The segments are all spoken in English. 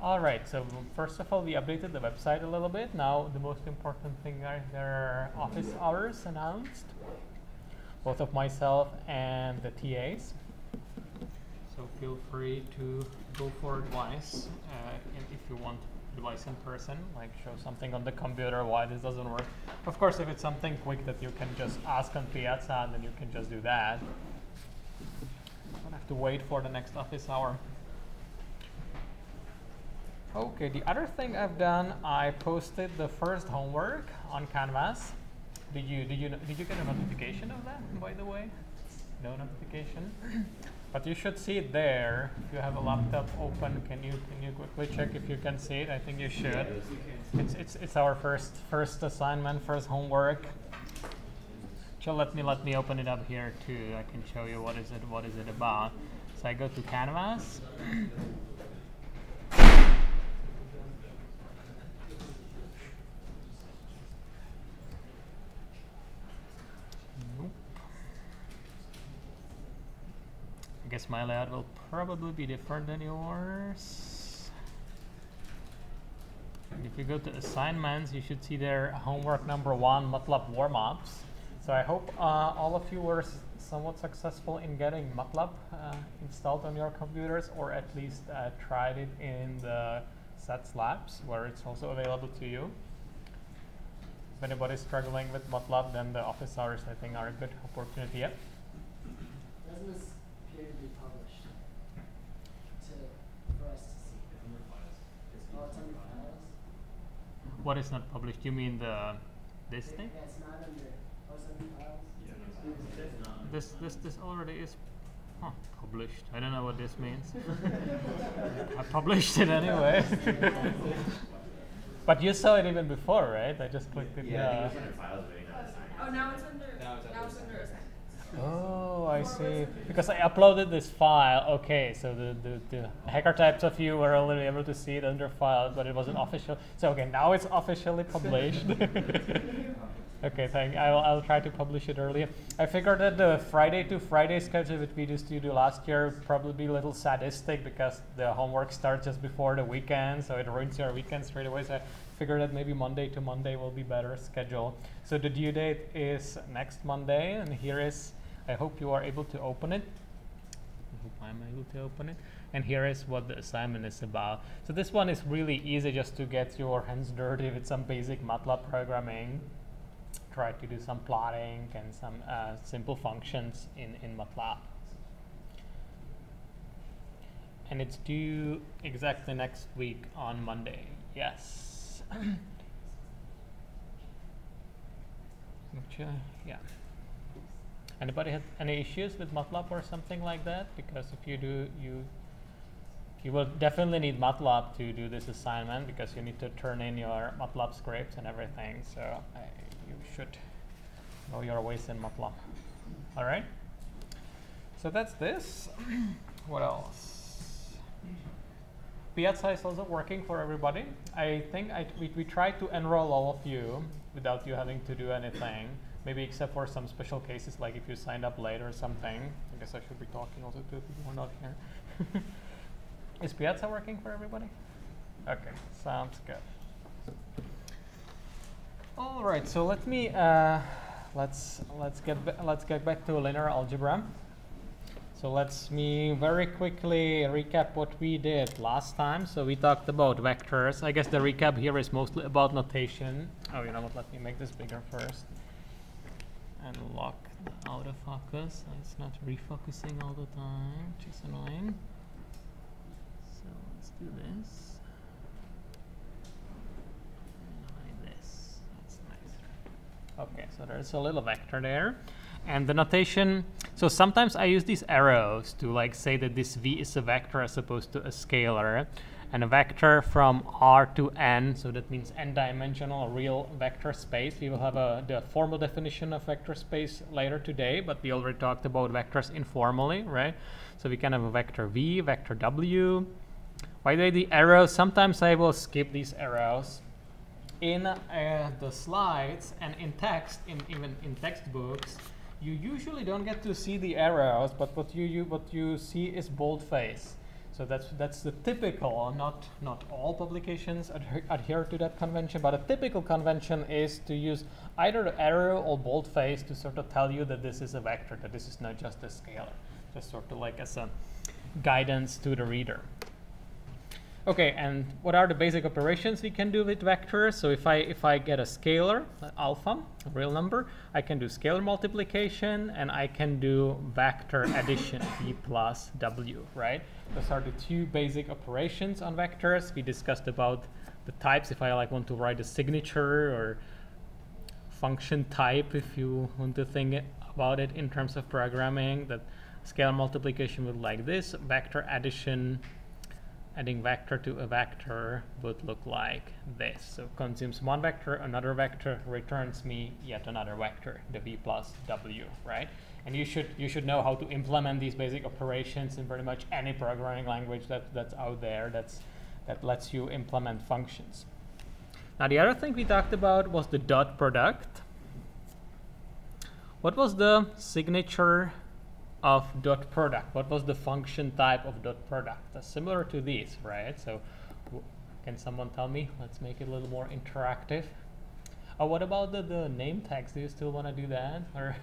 All right, so first of all, we updated the website a little bit. Now, the most important thing are their office hours announced, both of myself and the TAs. So feel free to go for advice if you want advice in person, like show something on the computer why this doesn't work. Of course, if it's something quick that you can just ask on Piazza, then you can just do that. You don't have to wait for the next office hour. Okay, the other thing I've done, I posted the first homework on Canvas. Did you get a notification of that, by the way? No notification? But you should see it there. If you have a laptop open, can you quickly check if you can see it? I think you should. It's our first assignment, first homework. So let me open it up here too. I can show you what is it about. So I go to Canvas. I guess my layout will probably be different than yours. And if you go to assignments, you should see there homework number 1, MATLAB warm-ups. So I hope all of you were somewhat successful in getting MATLAB installed on your computers, or at least tried it in the SATS labs, where it's also available to you. If anybody's struggling with MATLAB, then the office hours, I think, are a good opportunity. Yep. Doesn't this appear to be published for us to see? It's under files. Oh, it's under files? What is not published? You mean this thing? Yeah, it's not under. Oh, it's under files? Yeah, This already is published. I don't know what this means. I published it anyway. But you saw it even before, right? I just clicked it. Yeah, I think it's under files already, not assignments. Oh, now it's under assignments. Oh, I see. Because I uploaded this file. Okay, so the hacker types of you were already able to see it under files, but it wasn't official. So okay, now it's officially published. Okay, I'll try to publish it earlier. I figured that the Friday to Friday schedule that we used to do last year would probably be a little sadistic because the homework starts just before the weekend, so it ruins your weekend straight away. So I figured that maybe Monday to Monday will be better schedule. So the due date is next Monday, and here is, I hope you are able to open it. I hope I'm able to open it. And here is what the assignment is about. So this one is really easy, just to get your hands dirty with some basic MATLAB programming. Try to do some plotting and some simple functions in MATLAB. And it's due exactly next week on Monday. Yes. Yeah. Anybody had any issues with MATLAB or something like that? Because if you do, you will definitely need MATLAB to do this assignment, because you need to turn in your MATLAB scripts and everything. So you should know your ways in MATLAB. All right. So that's this. What else? Piazza is also working for everybody. I think we tried to enroll all of you without you having to do anything. Maybe except for some special cases, like if you signed up late or something. I guess I should be talking also to people who are not here. Is Piazza working for everybody? Okay, sounds good. All right, so let me let's get back to linear algebra. So let me very quickly recap what we did last time. So we talked about vectors. I guess the recap here is mostly about notation. Oh, you know what? Let me make this bigger first. And lock the autofocus, so it's not refocusing all the time, which is annoying. So let's do this. And hide this. That's nice. Okay, so there's a little vector there. And the notation, so sometimes I use these arrows to like say that this V is a vector as opposed to a scalar. And a vector from R to N, so that means n-dimensional real vector space. We will have the formal definition of vector space later today, but we already talked about vectors informally, right? So we can have a vector V, vector W. By the way, the arrows, sometimes I will skip these arrows. In the slides and in text, even in textbooks, you usually don't get to see the arrows, but what you see is boldface. So that's the typical, not all publications adhere to that convention, but a typical convention is to use either the arrow or boldface to sort of tell you that this is a vector, that this is not just a scalar, just sort of like as a guidance to the reader. Okay, and what are the basic operations we can do with vectors? So if I get a scalar, alpha, a real number, I can do scalar multiplication and I can do vector addition, v plus w, right? Those are the two basic operations on vectors. We discussed about the types if I want to write a signature or function type if you want to think about it in terms of programming, that scalar multiplication would look like this, vector addition, adding vector to a vector would look like this. So consumes one vector, another vector, returns me yet another vector, the v plus w, right? And you should know how to implement these basic operations in pretty much any programming language that's out there that lets you implement functions. Now the other thing we talked about was the dot product. What was the signature of dot product? What was the function type of dot product? Similar to these, right? So can someone tell me? Let's make it a little more interactive. Oh, what about the name tags? Do you still want to do that? Or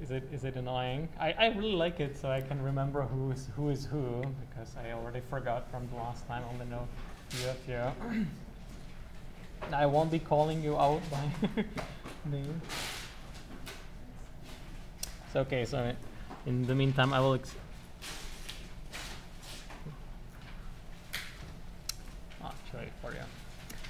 is it annoying? I really like it so I can remember who is who, because I already forgot from the last time on the note. Yeah. I won't be calling you out by name. Okay, so in the meantime, I will show it for you.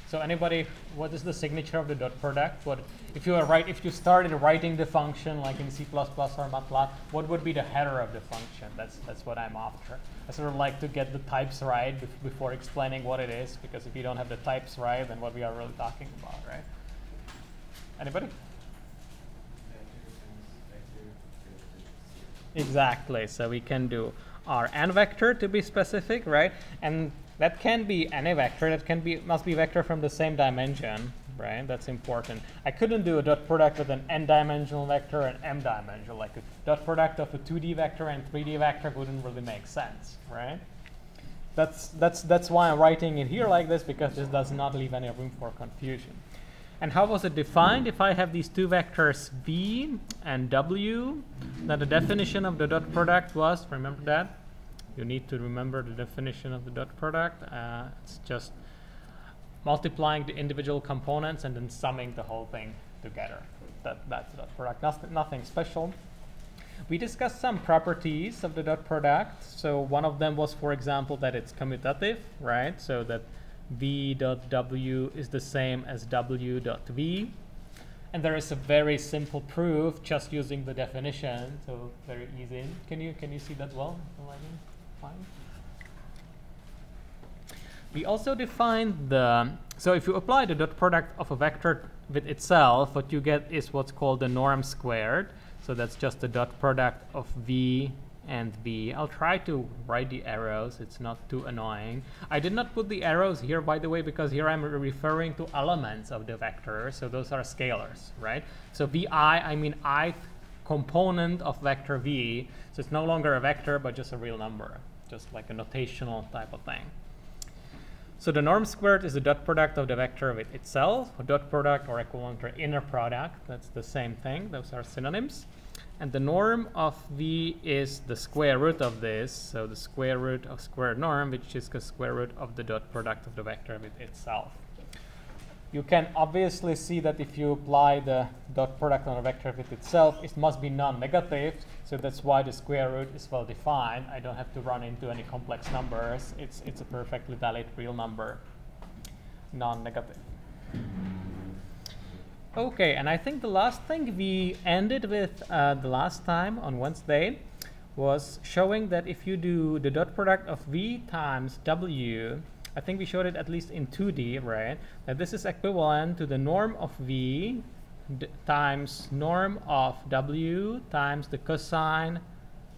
So anybody, what is the signature of the dot product? What if you started writing the function like in C++ or MATLAB, what would be the header of the function? That's what I'm after. I sort of like to get the types right before explaining what it is, because if you don't have the types right, then what we are really talking about, right? Anybody? Exactly. So we can do our n vector to be specific, right? And that can be any vector. That must be vector from the same dimension, right? That's important. I couldn't do a dot product with an n-dimensional vector and m-dimensional. Like a dot product of a 2D vector and 3D vector wouldn't really make sense, right? That's why I'm writing it here like this, because this does not leave any room for confusion. And how was it defined? If I have these two vectors v and w, then the definition of the dot product was, remember that? You need to remember the definition of the dot product. It's just multiplying the individual components and then summing the whole thing together. That's the dot product, nothing special. We discussed some properties of the dot product. So one of them was, for example, that it's commutative, right? So that v dot w is the same as w dot v. And there is a very simple proof just using the definition, so very easy. Can you see that well? Fine. We also defined so if you apply the dot product of a vector with itself, what you get is what's called the norm squared. So that's just the dot product of v and v. I'll try to write the arrows. It's not too annoying. I did not put the arrows here, by the way, because here I'm referring to elements of the vector. So those are scalars, right? So vi, I mean ith component of vector v. So it's no longer a vector, but just a real number, just like a notational type of thing. So the norm squared is the dot product of the vector with itself, a dot product or equivalent to inner product. That's the same thing. Those are synonyms. And the norm of v is the square root of this, so the square root of squared norm, which is the square root of the dot product of the vector with itself. You can obviously see that if you apply the dot product on a vector with itself, it must be non-negative, so that's why the square root is well defined. I don't have to run into any complex numbers. It's a perfectly valid real number, non-negative. Okay, and I think the last thing we ended with the last time on Wednesday was showing that if you do the dot product of v times w, I think we showed it at least in 2D, right? That this is equivalent to the norm of v times norm of w times the cosine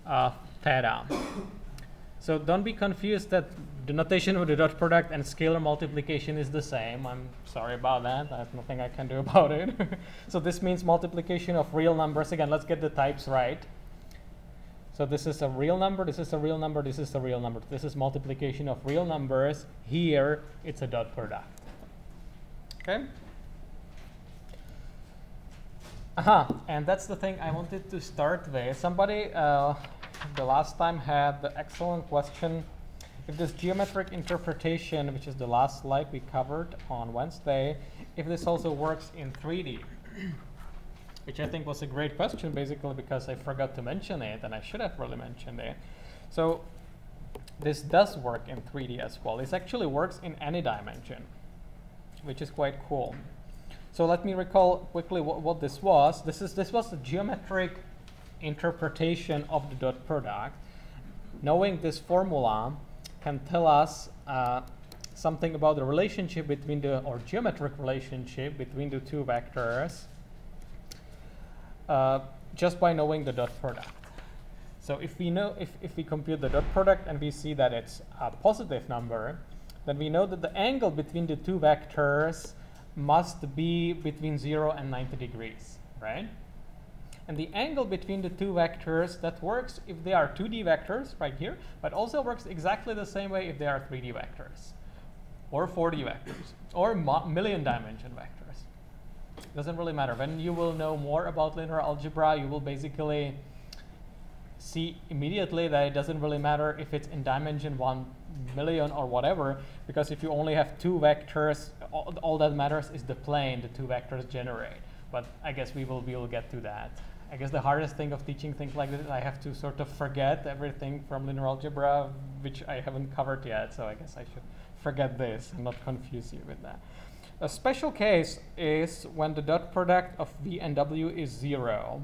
of theta. So don't be confused that the notation of the dot product and scalar multiplication is the same. I'm sorry about that. I have nothing I can do about it. So this means multiplication of real numbers. Again, let's get the types right. So this is a real number, this is a real number, this is a real number. This is multiplication of real numbers. Here, it's a dot product. Okay? And that's the thing I wanted to start with. Somebody the last time had the excellent question, if this geometric interpretation, which is the last slide we covered on Wednesday, if this also works in 3D, which I think was a great question, basically because I forgot to mention it, and I should have really mentioned it. So this does work in 3D as well. This actually works in any dimension, which is quite cool. So let me recall quickly what this was. This was the geometric interpretation of the dot product. Knowing this formula can tell us something about the relationship between or geometric relationship between the two vectors just by knowing the dot product. So if we know, if we compute the dot product and we see that it's a positive number, then we know that the angle between the two vectors must be between 0 and 90 degrees, right? And the angle between the two vectors, that works if they are 2D vectors right here, but also works exactly the same way if they are 3D vectors, or 4D vectors, or million dimension vectors. Doesn't really matter. When you will know more about linear algebra, you will basically see immediately that it doesn't really matter if it's in dimension 1 million or whatever, because if you only have two vectors, all that matters is the plane the two vectors generate. But I guess we will get to that. I guess the hardest thing of teaching things like this is I have to sort of forget everything from linear algebra, which I haven't covered yet, so I guess I should forget this and not confuse you with that. A special case is when the dot product of V and W is 0.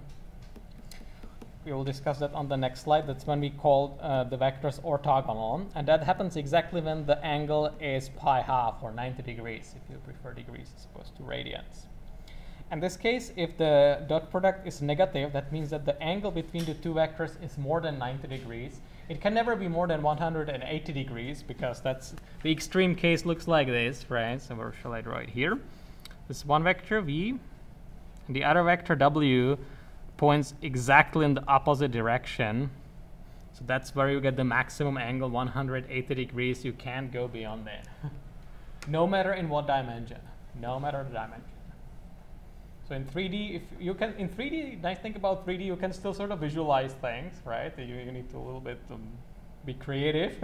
We will discuss that on the next slide. That's when we call the vectors orthogonal, and that happens exactly when the angle is pi half or 90 degrees, if you prefer degrees as opposed to radians. In this case, if the dot product is negative, that means that the angle between the two vectors is more than 90 degrees. It can never be more than 180 degrees, because that's the extreme case looks like this, right? So where shall I draw it here? This one vector V, and the other vector W points exactly in the opposite direction. So that's where you get the maximum angle, 180 degrees. You can't go beyond that. No matter in what dimension, no matter the dimension. So in 3D, if you can, in 3D, nice thing about 3D, you can still sort of visualize things, right? You need to a little bit be creative,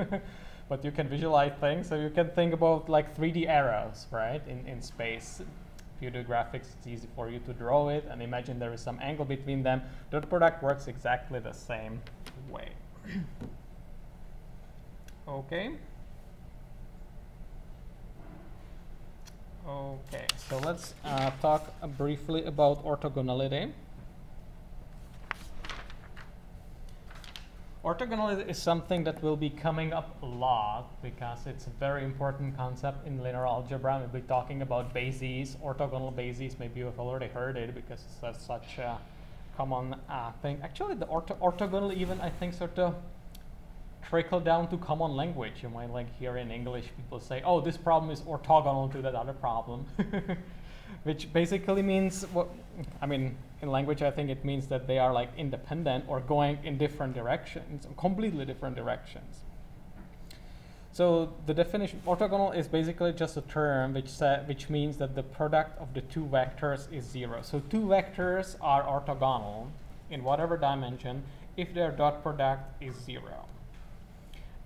but you can visualize things. So you can think about like 3D arrows, right, in space. If you do graphics, it's easy for you to draw it and imagine there is some angle between them. Dot product works exactly the same way. Okay. Okay, so let's talk briefly about orthogonality. Orthogonality is something that will be coming up a lot because it's a very important concept in linear algebra. We'll be talking about bases, orthogonal bases. Maybe you've already heard it because it's such a common thing. Actually, the orthogonal even, I think, sort of trickle down to common language. You might like hear in English people say, oh, this problem is orthogonal to that other problem, which basically means, what I mean, in language, I think it means that they are like independent or going in different directions, completely different directions. So the definition, orthogonal is basically just a term which means that the product of the two vectors is 0. So two vectors are orthogonal in whatever dimension if their dot product is 0.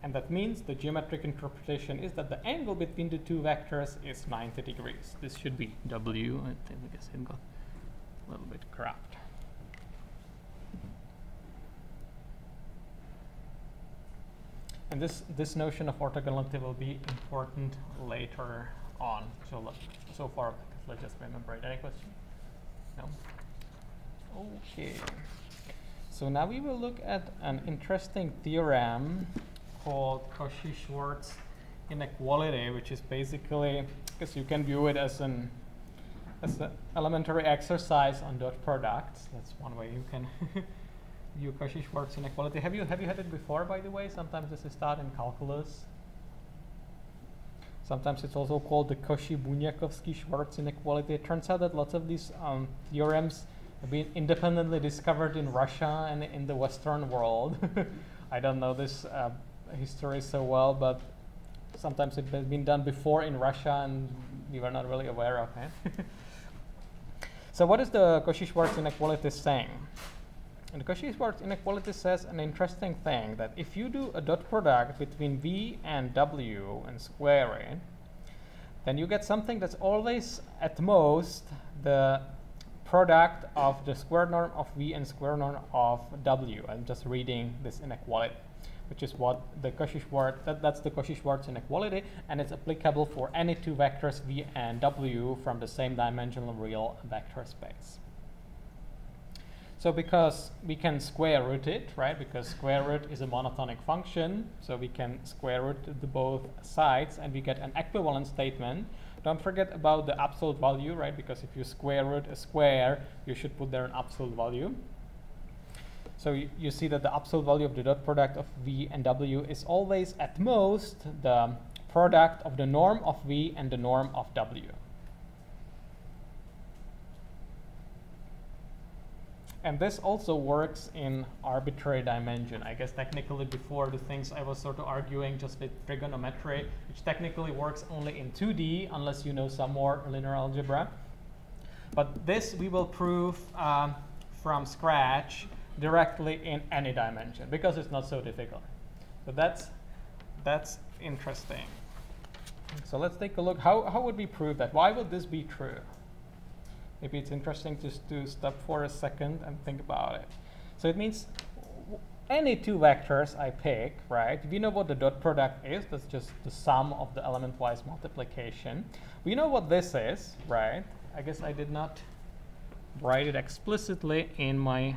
And that means the geometric interpretation is that the angle between the two vectors is 90 degrees. This should be W. I guess it got a little bit cropped. And this notion of orthogonality will be important later on. So far, let's just remember it. Any question? No? Okay. So now we will look at an interesting theorem called Cauchy-Schwarz Inequality, which is basically, I guess you can view it as an elementary exercise on dot products. That's one way you can view Cauchy-Schwarz Inequality. Have you had it before, by the way? Sometimes this is taught in calculus. Sometimes it's also called the Cauchy-Bunyakovsky-Schwarz Inequality. It turns out that lots of these theorems been independently discovered in Russia and in the Western world. I don't know this history so well, but sometimes it has been done before in Russia and we were not really aware of it. So what is the Cauchy-Schwarz inequality saying? And the Cauchy-Schwarz inequality says an interesting thing, that if you do a dot product between v and w and square it, then you get something that's always at most the product of the square norm of v and square norm of w. I'm just reading this inequality, which is what the Cauchy-Schwarz, that's the Cauchy-Schwarz inequality, and it's applicable for any two vectors v and w from the same dimensional real vector space. So because we can square root it, right, because square root is a monotonic function, so we can square root the both sides and we get an equivalent statement. Don't forget about the absolute value, right, because if you square root a square, you should put there an absolute value. So you see that the absolute value of the dot product of v and w is always at most the product of the norm of v and the norm of w. And this also works in arbitrary dimension. I guess technically before the things I was sort of arguing just with trigonometry, which technically works only in 2D unless you know some more linear algebra. But this we will prove from scratch directly in any dimension because it's not so difficult. So that's interesting. So let's take a look. How would we prove that? Why would this be true? Maybe it's interesting just to stop for a second and think about it. So it means any two vectors I pick, right? We know what the dot product is. That's just the sum of the element-wise multiplication. We know what this is, right? I guess I did not write it explicitly in my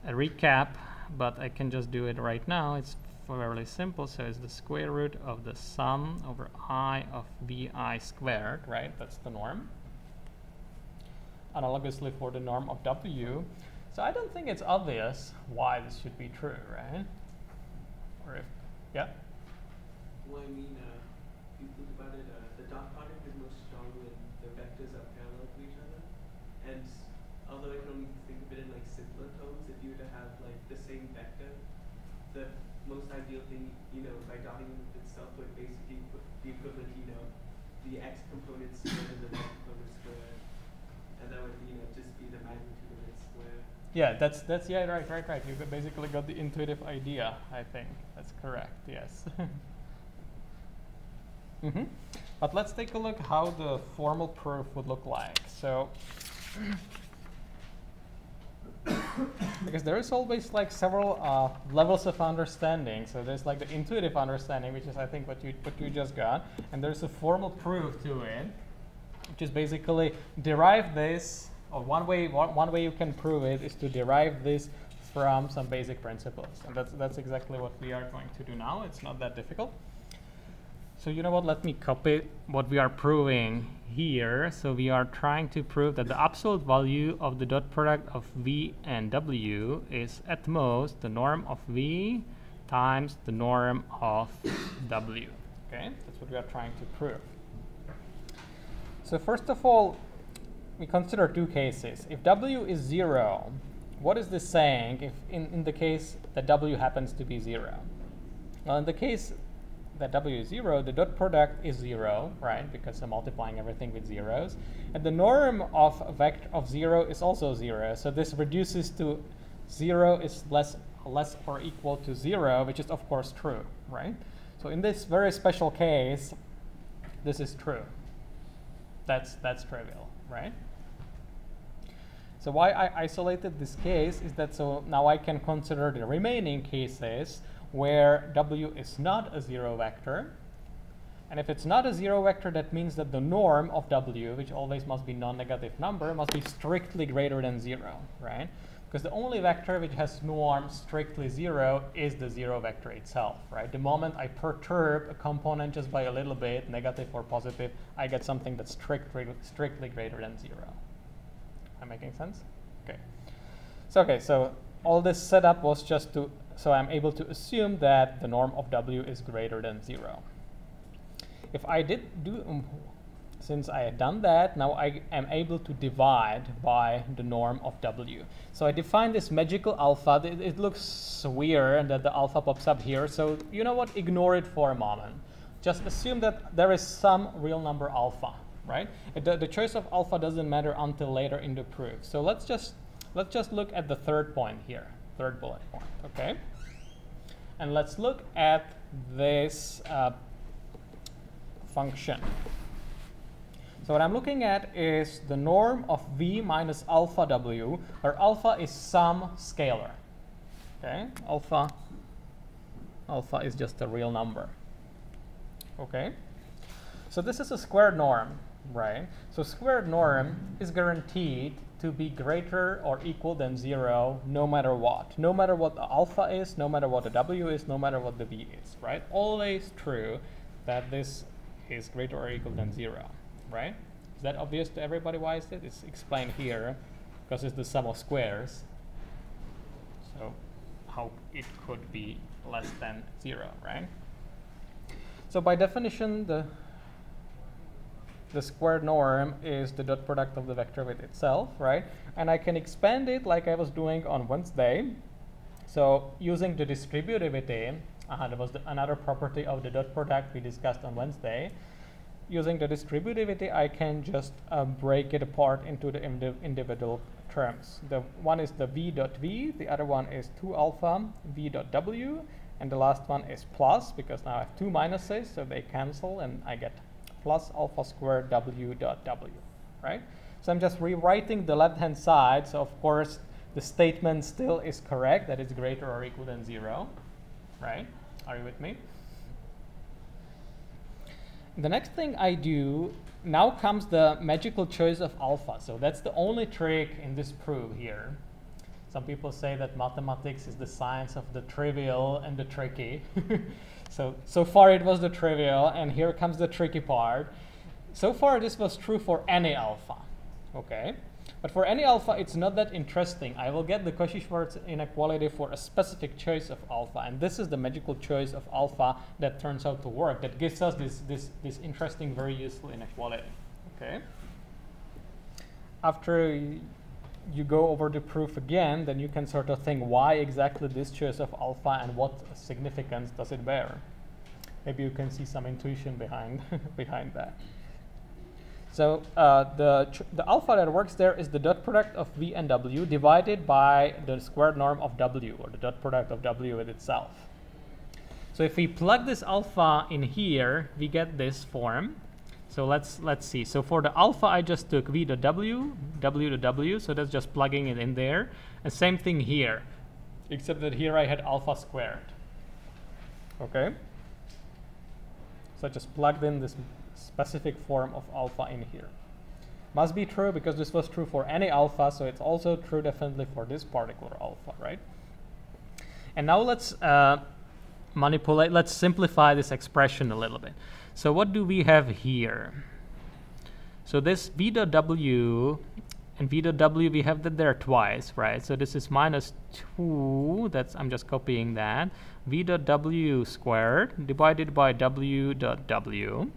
recap, but I can just do it right now. It's fairly simple. So it's the square root of the sum over I of vi squared, right? That's the norm. Analogously for the norm of w. So I don't think it's obvious why this should be true, right? Or if, yeah? Well, I mean, if you think about it, the dot product is most strong when the vectors are parallel to each other. And although I can only think of it in like simpler terms, if you were to have like the same vector, the most ideal thing, you know, by dotting with itself would basically put the equivalent, you know, the x component squared and the y component squared. And that would, you know, just be the magnitude of its square. Yeah, that's yeah, right. You basically got the intuitive idea, I think. That's correct, yes. But let's take a look how the formal proof would look like. So, because there is always like several levels of understanding. So there's like the intuitive understanding, which is I think what you just got, and there's a formal proof to it, which is basically derive this, or one way you can prove it is to derive this from some basic principles. And that's exactly what we are going to do now. It's not that difficult. So you know what, let me copy what we are proving here. So we are trying to prove that the absolute value of the dot product of v and w is at most the norm of v times the norm of w. Okay, that's what we are trying to prove. So first of all, we consider two cases. If w is 0, what is this saying if in the case that w happens to be 0? Well, in the case that w is 0, the dot product is 0, right? Because I'm multiplying everything with zeros. And the norm of a vector of 0 is also 0. So this reduces to 0 is less or equal to 0, which is of course true, right? So in this very special case, this is true. That's trivial, right? So why I isolated this case is that so now I can consider the remaining cases where w is not a 0 vector. And if it's not a 0 vector, that means that the norm of w, which always must be non-negative number, must be strictly greater than 0, right? Because the only vector which has norm strictly 0 is the 0 vector itself, right? The moment I perturb a component just by a little bit, negative or positive, I get something that's strictly greater than 0. Am I making sense? Okay. So all this setup was just to, so I'm able to assume that the norm of w is greater than 0. If I did do since I had done that, now I am able to divide by the norm of W. So I define this magical alpha. It looks weird that the alpha pops up here. So you know what? Ignore it for a moment. Just assume that there is some real number alpha, right? The choice of alpha doesn't matter until later in the proof. So let's just look at the third point here, third bullet point, okay? And let's look at this function. So what I'm looking at is the norm of v minus alpha w, where alpha is some scalar. Okay, alpha is just a real number. Okay, so this is a squared norm, right? So squared norm is guaranteed to be greater or equal than 0 no matter what. No matter what the alpha is, no matter what the w is, no matter what the v is, right? Always true that this is greater or equal than 0. Right? Is that obvious to everybody? Why is it? It's explained here because it's the sum of squares. So how it could be less than 0, right? So by definition, the squared norm is the dot product of the vector with itself, right? And I can expand it like I was doing on Wednesday. So using the distributivity, that was another property of the dot product we discussed on Wednesday. Using the distributivity, I can just break it apart into the individual terms. The one is the v dot v, the other one is 2 alpha v dot w, and the last one is plus, because now I have 2 minuses, so they cancel, and I get plus alpha squared w dot w, right? So I'm just rewriting the left-hand side, so of course the statement still is correct, that it's greater or equal than 0, right? Are you with me? The next thing I do, now comes the magical choice of alpha. So that's the only trick in this proof here. Some people say that mathematics is the science of the trivial and the tricky. So far it was the trivial, and here comes the tricky part. So far this was true for any alpha, okay? But for any alpha, it's not that interesting. I will get the Cauchy-Schwarz inequality for a specific choice of alpha, and this is the magical choice of alpha that turns out to work, that gives us this interesting, very useful inequality, okay? After you go over the proof again, then you can sort of think why exactly this choice of alpha and what significance does it bear. Maybe you can see some intuition behind, behind that. So the alpha that works there is the dot product of v and w divided by the squared norm of w, or the dot product of w with itself. So if we plug this alpha in here, we get this form. So let's see. So for the alpha, I just took v to w, w to w, so that's just plugging it in there. And same thing here, except that here I had alpha squared. Okay? So I just plugged in this specific form of alpha in here. Must be true because this was true for any alpha, so it's also true definitely for this particular alpha, right? And now let's manipulate, let's simplify this expression a little bit. So what do we have here? So this v dot w and v dot w, we have that there twice, right? So this is minus 2, that's, I'm just copying that, v dot w squared divided by w dot w.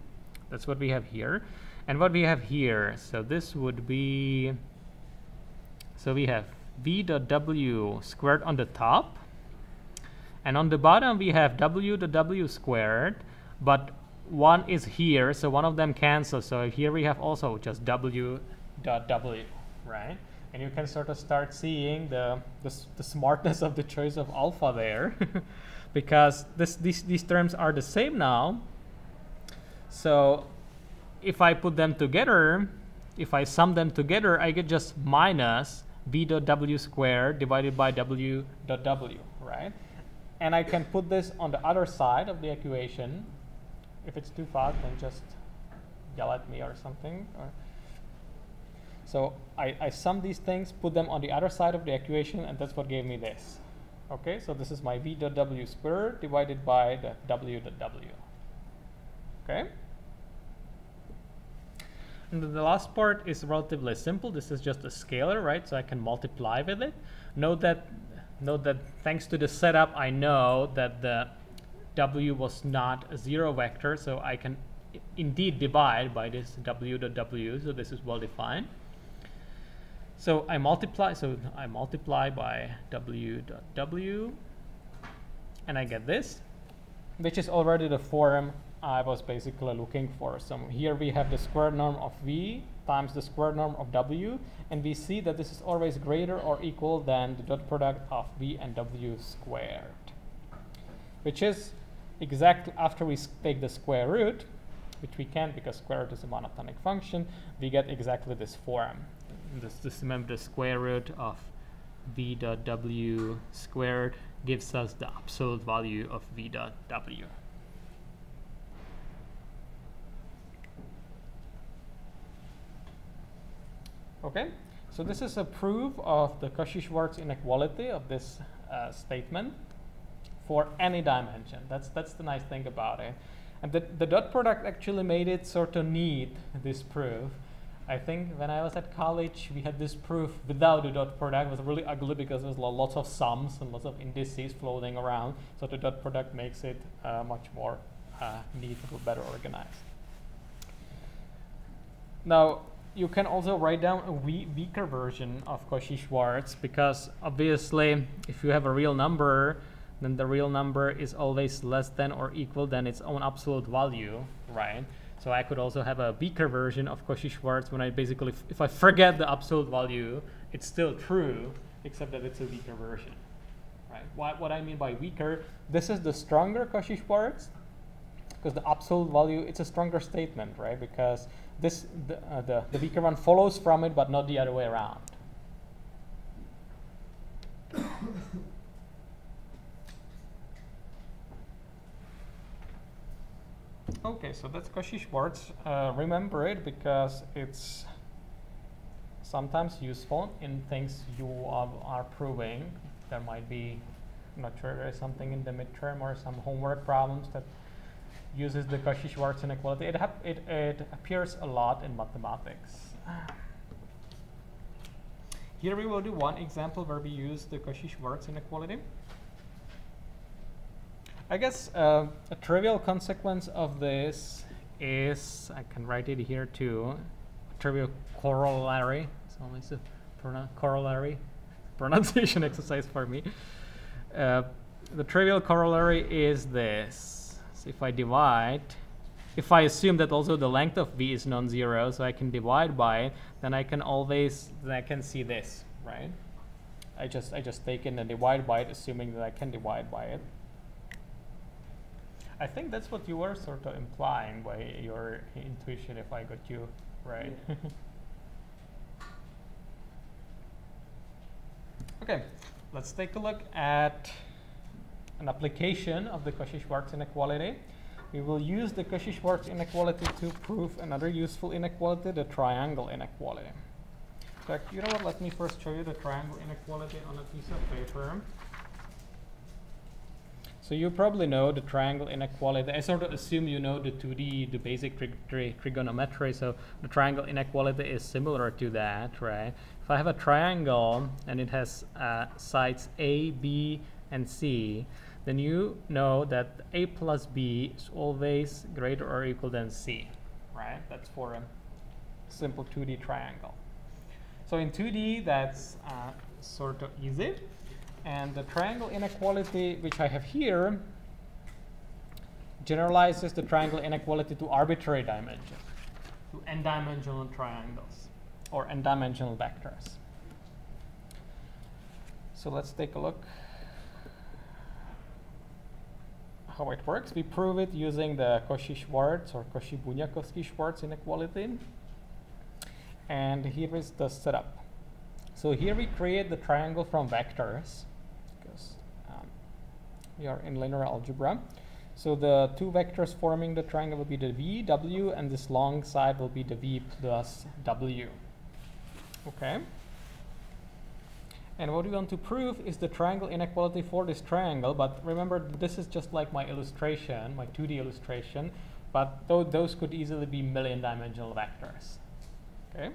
That's what we have here. And what we have here, so this would be, so we have v dot w squared on the top, and on the bottom we have w dot w squared, but one is here, so one of them cancels. So here we have also just w dot w, right? And you can sort of start seeing the smartness of the choice of alpha there, because these terms are the same now. So if I put them together, if I sum them together, I get just minus v dot w squared divided by w dot w, right? And I can put this on the other side of the equation. If it's too fast, then just yell at me or something. So I sum these things, put them on the other side of the equation, and that's what gave me this. Okay, so this is my v dot w squared divided by the w dot w. Okay? And the last part is relatively simple. This is just a scalar, right? So I can multiply with it. Note that thanks to the setup, I know that the w was not a 0 vector, so I can indeed divide by this w dot w, so this is well defined. So I multiply by w dot w, and I get this, which is already the form I was basically looking for. So here we have the square norm of v times the square norm of w, and we see that this is always greater or equal than the dot product of v and w squared, which is exactly after we take the square root, which we can't because square root is a monotonic function, we get exactly this form. This remember the square root of v dot w squared gives us the absolute value of v dot w. Okay, so this is a proof of the Cauchy-Schwarz inequality of this statement for any dimension. That's the nice thing about it. And the dot product actually made it sort of neat, this proof. I think when I was at college, we had this proof without the dot product. It was really ugly because there was lots of sums and lots of indices floating around. So the dot product makes it much more neat, better organized. Now, you can also write down a weaker version of Cauchy-Schwarz, because obviously if you have a real number, then the real number is always less than or equal than its own absolute value, right? So I could also have a weaker version of Cauchy-Schwarz when I basically, if I forget the absolute value, it's still true, except that it's a weaker version, right? What I mean by weaker, this is the stronger Cauchy-Schwarz, because the absolute value, it's a stronger statement, right? Because this the weaker one follows from it, but not the other way around. Okay, so that's Cauchy-Schwarz. Remember it because it's sometimes useful in things you are proving. There might be, I'm not sure, there is something in the midterm or some homework problems that uses the Cauchy-Schwarz inequality. It appears a lot in mathematics. Here we will do one example where we use the Cauchy-Schwarz inequality. I guess a trivial consequence of this is, I can write it here too, a trivial corollary. It's always a corollary pronunciation exercise for me. The trivial corollary is this. So if I divide, if I assume that also the length of v is non-zero, so I can divide by it, then I can see this, right? I just take it and divide by it, assuming that I can divide by it. I think that's what you were sort of implying by your intuition, if I got you right. Okay, let's take a look at an application of the Cauchy-Schwarz inequality. We will use the Cauchy-Schwarz inequality to prove another useful inequality, the triangle inequality. So you know what, let me first show you the triangle inequality on a piece of paper. So you probably know the triangle inequality. I sort of assume you know the 2D, the basic trigonometry, so the triangle inequality is similar to that, right? If I have a triangle and it has sides A, B, and C, then you know that A plus B is always greater or equal than C, right? That's for a simple 2D triangle. So in 2D, that's sort of easy. And the triangle inequality, which I have here, generalizes the triangle inequality to arbitrary dimensions, to n-dimensional triangles, or n-dimensional vectors. So let's take a look how it works. We prove it using the Cauchy-Schwarz or Cauchy-Bunyakovsky-Schwarz inequality. And here is the setup. So here we create the triangle from vectors, because we are in linear algebra. So the two vectors forming the triangle will be the v, w, and this long side will be the v plus w. Okay. And what we want to prove is the triangle inequality for this triangle. But remember, this is just like my illustration, my 2D illustration. But those could easily be million-dimensional vectors. Okay.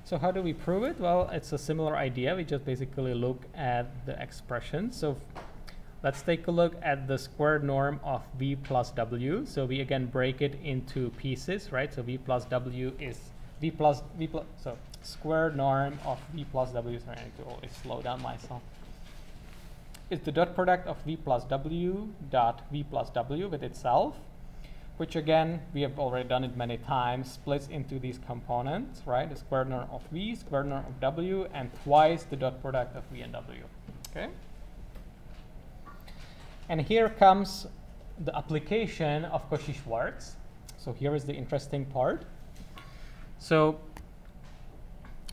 So how do we prove it? Well, it's a similar idea. We just basically look at the expression. So let's take a look at the square norm of v plus w. So we again break it into pieces, right? So v plus w is so square norm of v plus w. Sorry, I need to always slow down myself. It's the dot product of v plus w dot v plus w with itself, which again, we have already done it many times, splits into these components, right? The square norm of v, square norm of w, and twice the dot product of v and w, okay? And here comes the application of Cauchy-Schwarz. So here is the interesting part. So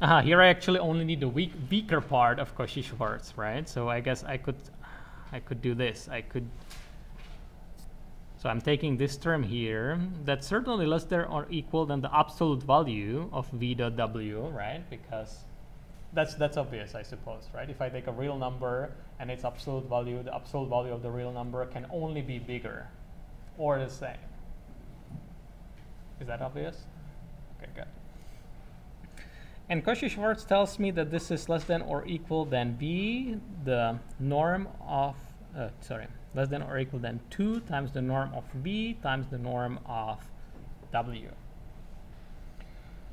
here I actually only need the weaker part of Cauchy-Schwarz, right? So I guess I could do this. So I'm taking this term here. That's certainly less than or equal than the absolute value of v dot w, right? Because that's obvious, I suppose, right? If I take a real number and its absolute value, the absolute value of the real number can only be bigger or the same. Is that obvious? Okay, good. And Cauchy-Schwarz tells me that this is less than or equal than b, the norm of, less than or equal than 2 times the norm of v times the norm of w.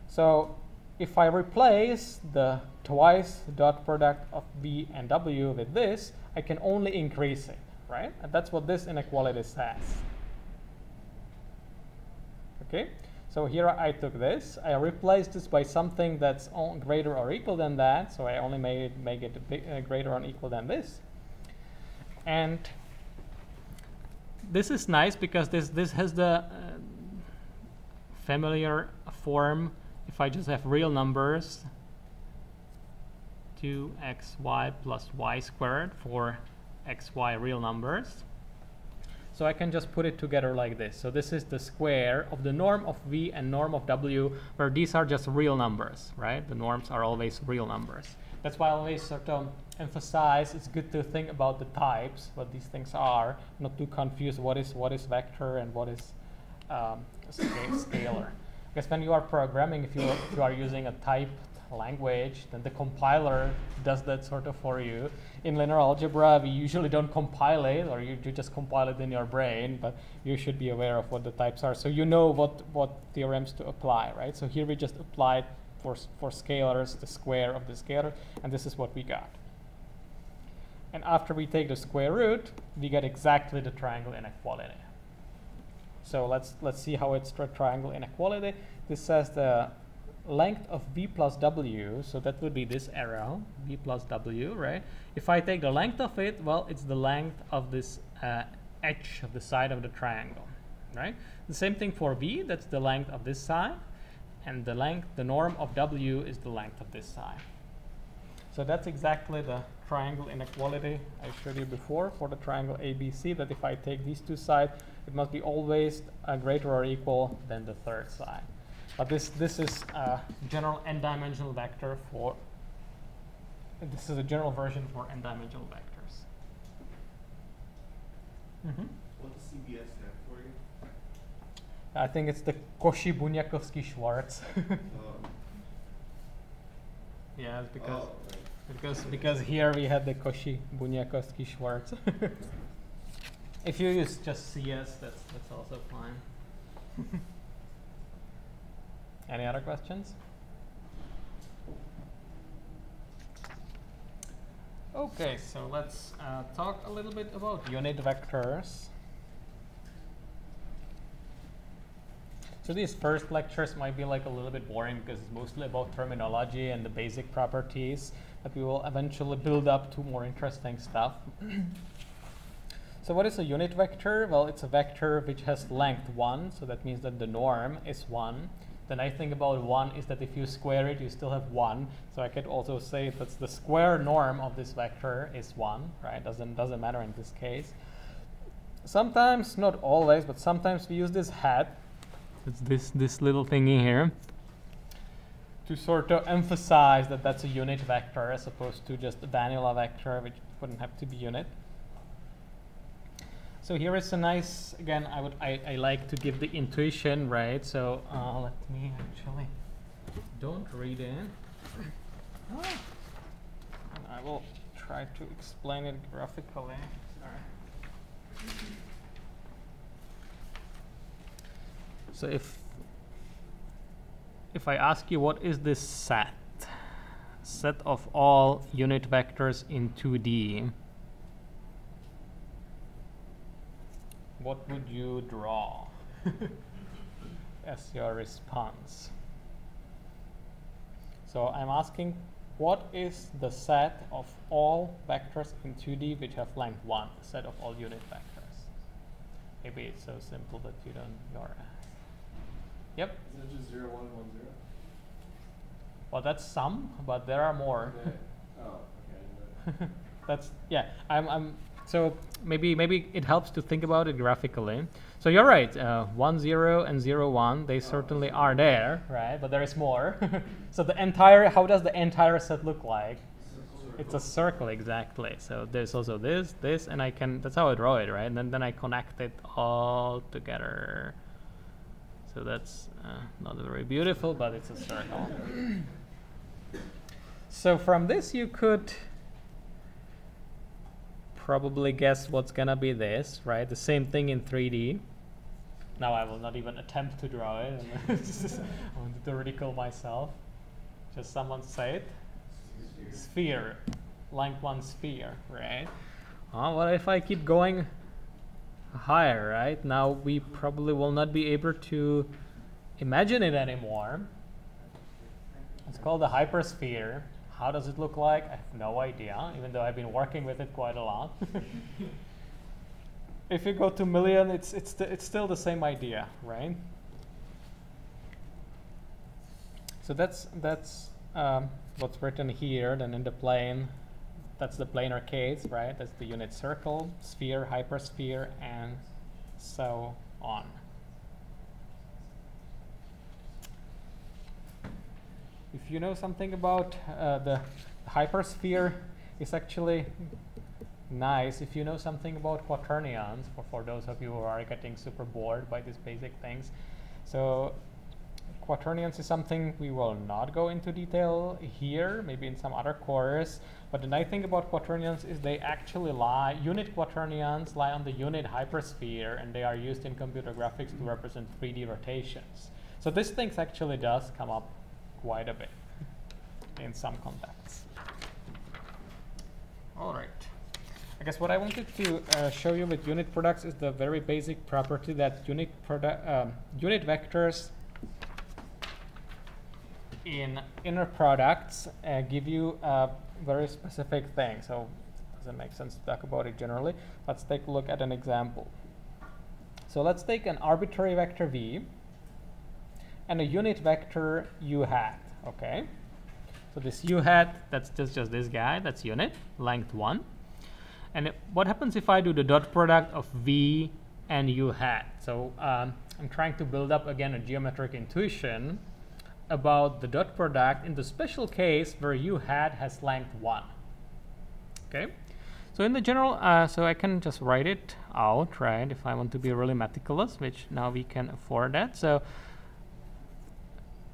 So if I replace the twice dot product of v and w with this, I can only increase it, right? And that's what this inequality says. Okay? So here I took this, I replaced this by something that's greater or equal than that, so I only make it greater or equal than this. And this is nice because this has the familiar form. If I just have real numbers, 2xy plus y squared for xy real numbers. So I can just put it together like this. So this is the square of the norm of v and norm of w, where these are just real numbers, right? The norms are always real numbers. That's why I always sort of emphasize it's good to think about the types, what these things are, not too confused what is vector and what is scalar. Because when you are programming, if you are using a typed language, then the compiler does that sort of for you. In linear algebra, we usually don't compile it, or you just compile it in your brain, but you should be aware of what the types are, so you know what theorems to apply, right? So here we just applied for scalars the square of the scalar, and this is what we got. And after we take the square root, we get exactly the triangle inequality. So let's see how it's a triangle inequality. This says the length of v plus w, so that would be this arrow, v plus w, right? If I take the length of it, well, it's the length of this edge of the side of the triangle, right? The same thing for v, that's the length of this side, and the norm of w is the length of this side. So that's exactly the triangle inequality I showed you before for the triangle ABC, that if I take these two sides, it must be always greater or equal than the third side. But this is a general n-dimensional vector for, this is a general version for n-dimensional vectors. What does CBS stand for you? I think it's the Cauchy-Bunyakovsky-Schwarz. Yeah, it's because here we have the Cauchy-Bunyakovsky-Schwarz. If you use just CS, that's also fine. Any other questions? Okay, so let's talk a little bit about unit vectors. So these first lectures might be like a little bit boring because it's mostly about terminology and the basic properties, but we will eventually build up to more interesting stuff. So what is a unit vector? Well, it's a vector which has length 1, so that means that the norm is 1. Then I think about 1 is that if you square it, you still have 1. So I could also say that's the square norm of this vector is 1, right? Doesn't matter in this case. Sometimes, not always, but sometimes we use this hat. It's this little thingy here to sort of emphasize that that's a unit vector as opposed to just a vanilla vector, which wouldn't have to be unit. So here is a nice, again, I like to give the intuition, right? So let me actually, don't read it. And I will try to explain it graphically. Sorry. So if I ask you what is this set of all unit vectors in 2D, what would you draw as your response? So I'm asking, what is the set of all vectors in 2D which have length 1, the set of all unit vectors? Maybe it's so simple that you don't your Yep. Is it just 0, 1, 1, 0? Well, that's some, but there are more. Okay. Oh, okay. That's yeah. So maybe it helps to think about it graphically. So you're right. 1, 0 and 0, 1. They certainly are there, right? But there is more. So the entire. How does the entire set look like? It's a circle, exactly. So there's also this, and I can. That's how I draw it, right? And then I connect it all together. So that's not very beautiful, but it's a circle. So from this, you could probably guess what's gonna be this, right? The same thing in 3D. Now I will not even attempt to draw it. I wanted to ridicule myself. Just someone say it. Sphere. Length 1 sphere, right? Well, if I keep going higher, right? Now we probably will not be able to imagine it anymore. It's called the hypersphere. How does it look like? I have no idea, even though I've been working with it quite a lot. If you go to million, it's still the same idea, right? So that's what's written here. Then in the plane, that's the planar case, right? That's the unit circle, sphere, hypersphere, and so on. If you know something about the hypersphere, it's actually nice. If you know something about quaternions, for those of you who are getting super bored by these basic things. So quaternions is something we will not go into detail here, maybe in some other course. But the nice thing about quaternions is they actually unit quaternions lie on the unit hypersphere, and they are used in computer graphics to represent 3D rotations. So this thing actually does come up quite a bit in some contexts. All right. I guess what I wanted to show you with unit products is the very basic property that unit vectors in inner products give you a very specific thing. So it doesn't make sense to talk about it generally. Let's take a look at an example. So let's take an arbitrary vector v and a unit vector u hat. Okay. So this u hat, that's just this guy. That's unit length 1. And what happens if I do the dot product of v and u hat? So I'm trying to build up again a geometric intuition about the dot product in the special case where u hat has length 1. Okay. So in the general, so I can just write it out, right? If I want to be really meticulous, which now we can afford that. So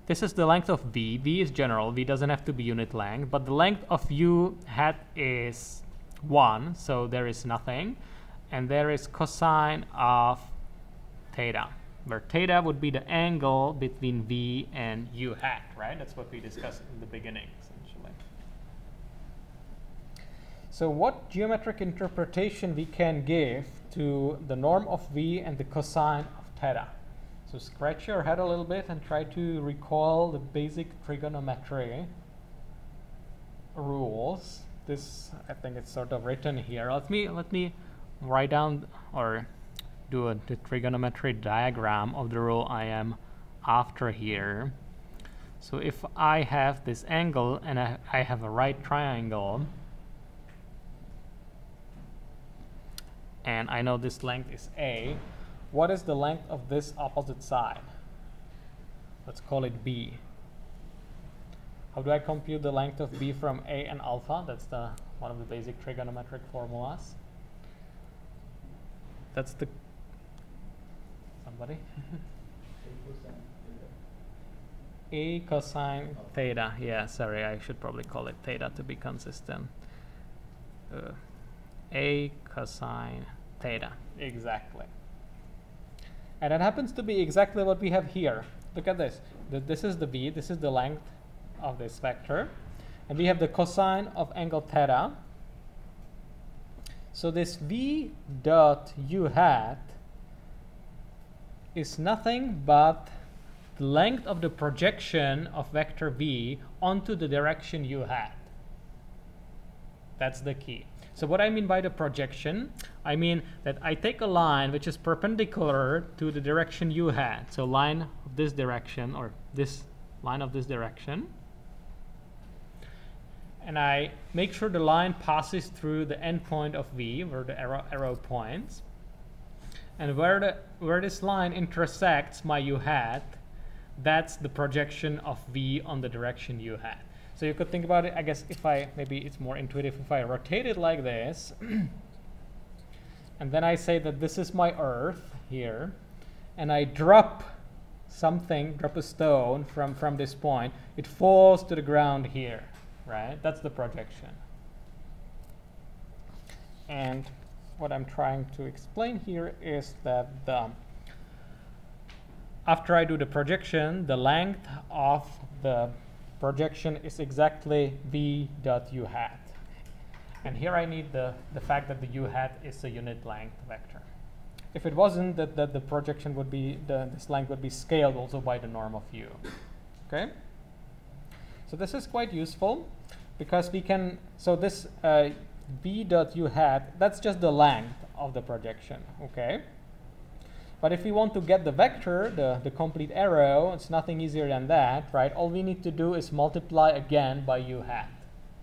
this is the length of v. V is general. V doesn't have to be unit length, but the length of u hat is 1, so there is nothing. And there is cosine of theta, where theta would be the angle between v and u hat, right? That's what we discussed in the beginning, essentially. So what geometric interpretation we can give to the norm of v and the cosine of theta? So scratch your head a little bit and try to recall the basic trigonometry rules. This, I think it's sort of written here. Let me write down or do the trigonometry diagram of the rule I am after here. So if I have this angle and I have a right triangle, and I know this length is a, what is the length of this opposite side? Let's call it b. How do I compute the length of b from a and alpha? That's one of the basic trigonometric formulas. That's the somebody. A cosine theta. Yeah, sorry, I should probably call it theta to be consistent. a cosine theta, exactly. And that happens to be exactly what we have here. Look at this. This is the v, this is the length of this vector. And we have the cosine of angle theta. So this v dot u hat is nothing but the length of the projection of vector v onto the direction u hat. That's the key. So what I mean by the projection, I mean that I take a line which is perpendicular to the direction u hat. So line of this direction, or this line of this direction. And I make sure the line passes through the endpoint of v, where the arrow points. And where this line intersects my u hat, that's the projection of v on the direction u hat. So you could think about it, I guess, if maybe it's more intuitive if I rotate it like this, and then I say that this is my Earth here, and I drop a stone from this point, it falls to the ground here, right? That's the projection. And what I'm trying to explain here is that after I do the projection, the length of the projection is exactly v dot u hat. And here I need the fact that the u hat is a unit length vector. If it wasn't, that the projection would be, this length would be scaled also by the norm of u. Okay? So this is quite useful because we can, so this v dot u hat, that's just the length of the projection, okay? But if we want to get the vector, the complete arrow, it's nothing easier than that, right? All we need to do is multiply again by u hat,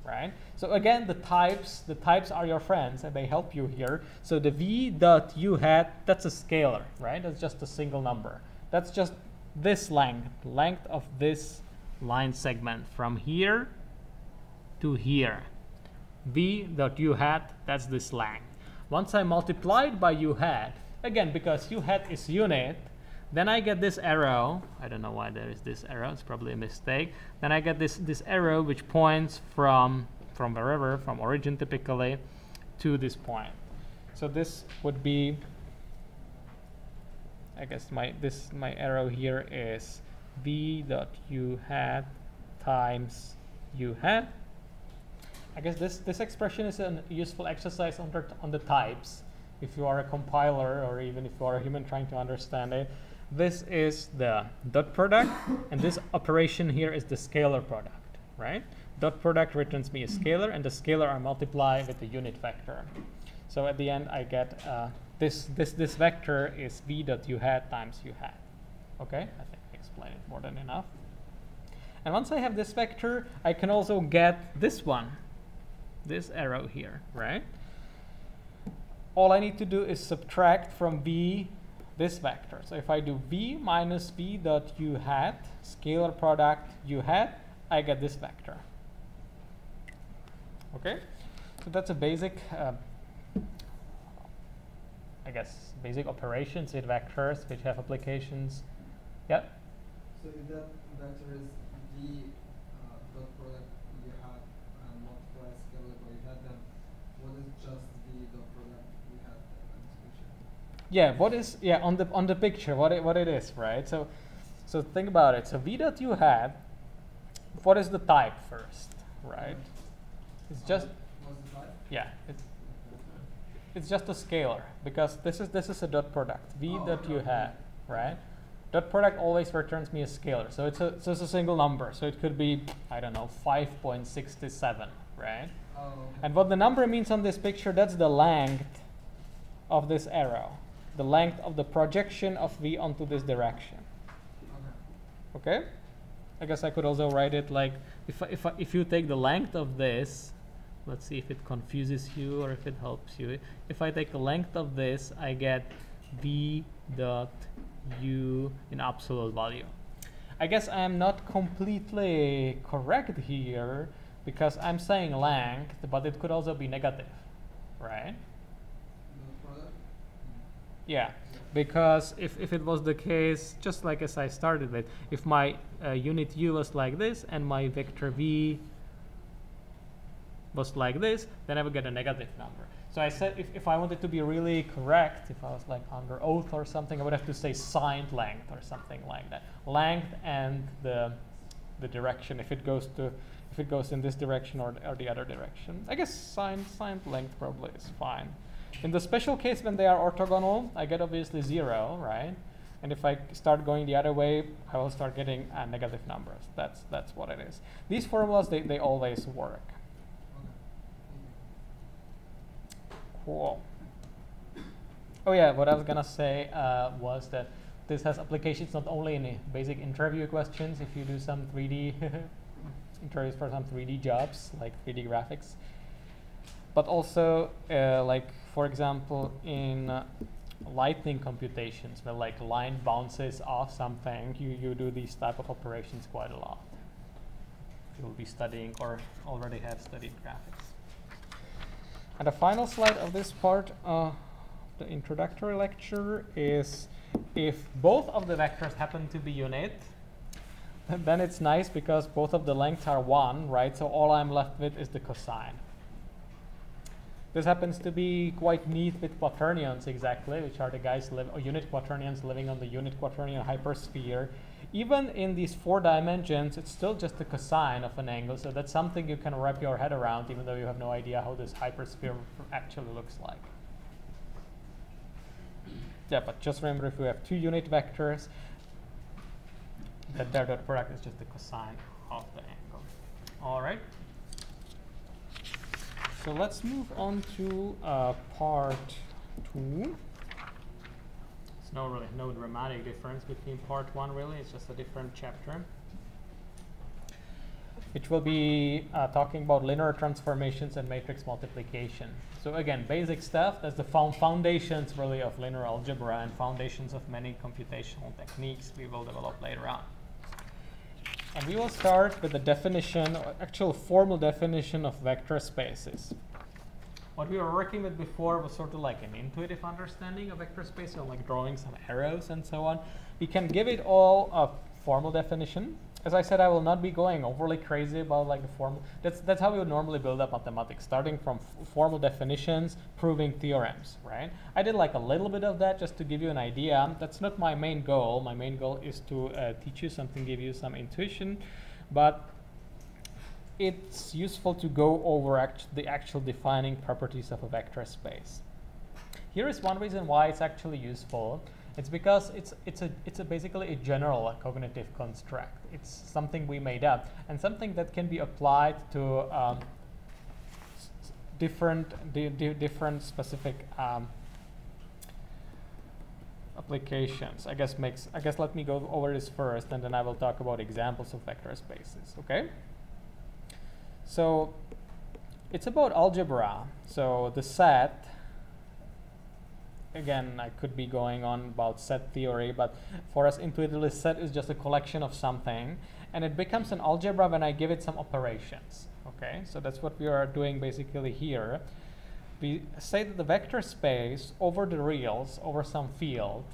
right? So again, the types are your friends and they help you here. So the v dot u hat, that's a scalar, right? That's just a single number. That's just this length of this line segment from here to here. V dot u hat, that's this length. Once I multiply it by u hat, again, because u hat is unit, then I get this arrow. I don't know why there is this arrow. It's probably a mistake. Then I get this arrow which points from wherever, from origin typically, to this point. So this would be, I guess my arrow here is v dot u hat times u hat. I guess this expression is a useful exercise on the types. If you are a compiler or even if you are a human trying to understand it, this is the dot product, and this operation here is the scalar product, right? Dot product returns me a scalar, and the scalar I multiply with the unit vector. So at the end, I get this vector is v dot u hat times u hat. Okay, I think I explained it more than enough. And once I have this vector, I can also get this one, this arrow here, right? All I need to do is subtract from v this vector. So if I do v minus v dot u hat, scalar product u hat, I get this vector. Okay? So that's a basic, I guess, basic operations with vectors which have applications. Yep? So if that vector is v dot product u hat and multiply scalar by u hat, then what is just v dot product u hat on this picture? Yeah, what is, yeah, on the picture, what it is, right? So think about it. So v dot u hat, what is the type first, right? It's just, What's the type? yeah, it's just a scalar because this is a dot product. V dot u hat, right? Dot product always returns me a scalar, so it's a single number. So it could be, I don't know, 5.67, right? Oh, okay. And what the number means on this picture, that's the length of this arrow, the length of the projection of v onto this direction. Okay. Okay? I guess I could also write it like, if you take the length of this, let's see if it confuses you or if it helps you. If I take the length of this, I get v dot u in absolute value. I guess I am not completely correct here because I'm saying length, but it could also be negative, right? Dot product? Yeah, because if it was the case, just like as I started with, if my unit u was like this and my vector v was like this, then I would get a negative number. So I said if I wanted to be really correct, if I was like under oath or something, I would have to say signed length or something like that. Length and the direction, if it goes in this direction or the other direction. I guess signed length probably is fine. In the special case when they are orthogonal, I get obviously 0, right? And if I start going the other way, I will start getting negative numbers. That's what it is. These formulas, they always work. Cool. Oh yeah, what I was gonna say was that this has applications not only in basic interview questions, if you do some 3D interviews for some 3D jobs, like 3D graphics, but also like, for example, in lightning computations, where like line bounces off something, you do these type of operations quite a lot. You'll be studying or already have studied graphics. And the final slide of this part, the introductory lecture, is if both of the vectors happen to be unit, then it's nice because both of the lengths are 1, right? So all I'm left with is the cosine. This happens to be quite neat with quaternions exactly, which are the guys unit quaternions living on the unit quaternion hypersphere. Even in these 4 dimensions, it's still just the cosine of an angle, so that's something you can wrap your head around, even though you have no idea how this hypersphere actually looks like. Yeah, but just remember, if you have 2 unit vectors, that their dot product is just the cosine of the angle. All right. So let's move on to part 2. There's no dramatic difference between part 1 really, it's just a different chapter, which will be talking about linear transformations and matrix multiplication. So again, basic stuff, that's the foundations really of linear algebra and foundations of many computational techniques we will develop later on. And we will start with the definition, actual formal definition of vector spaces. What we were working with before was sort of like an intuitive understanding of vector space, so like drawing some arrows and so on. We can give it all a formal definition. As I said, I will not be going overly crazy about like the formal. That's how we would normally build up mathematics, starting from formal definitions, proving theorems, right? I did like a little bit of that just to give you an idea. That's not my main goal. My main goal is to teach you something, give you some intuition, but it's useful to go over the actual defining properties of a vector space. Here is one reason why it's actually useful. It's because it's basically a general cognitive construct. It's something we made up and something that can be applied to different specific applications. I guess let me go over this first, and then I will talk about examples of vector spaces. Okay. So it's about algebra. So the set. Again, I could be going on about set theory, but for us intuitively, set is just a collection of something, and it becomes an algebra when I give it some operations. Okay, so that's what we are doing basically here. We say that the vector space over the reals, over some field.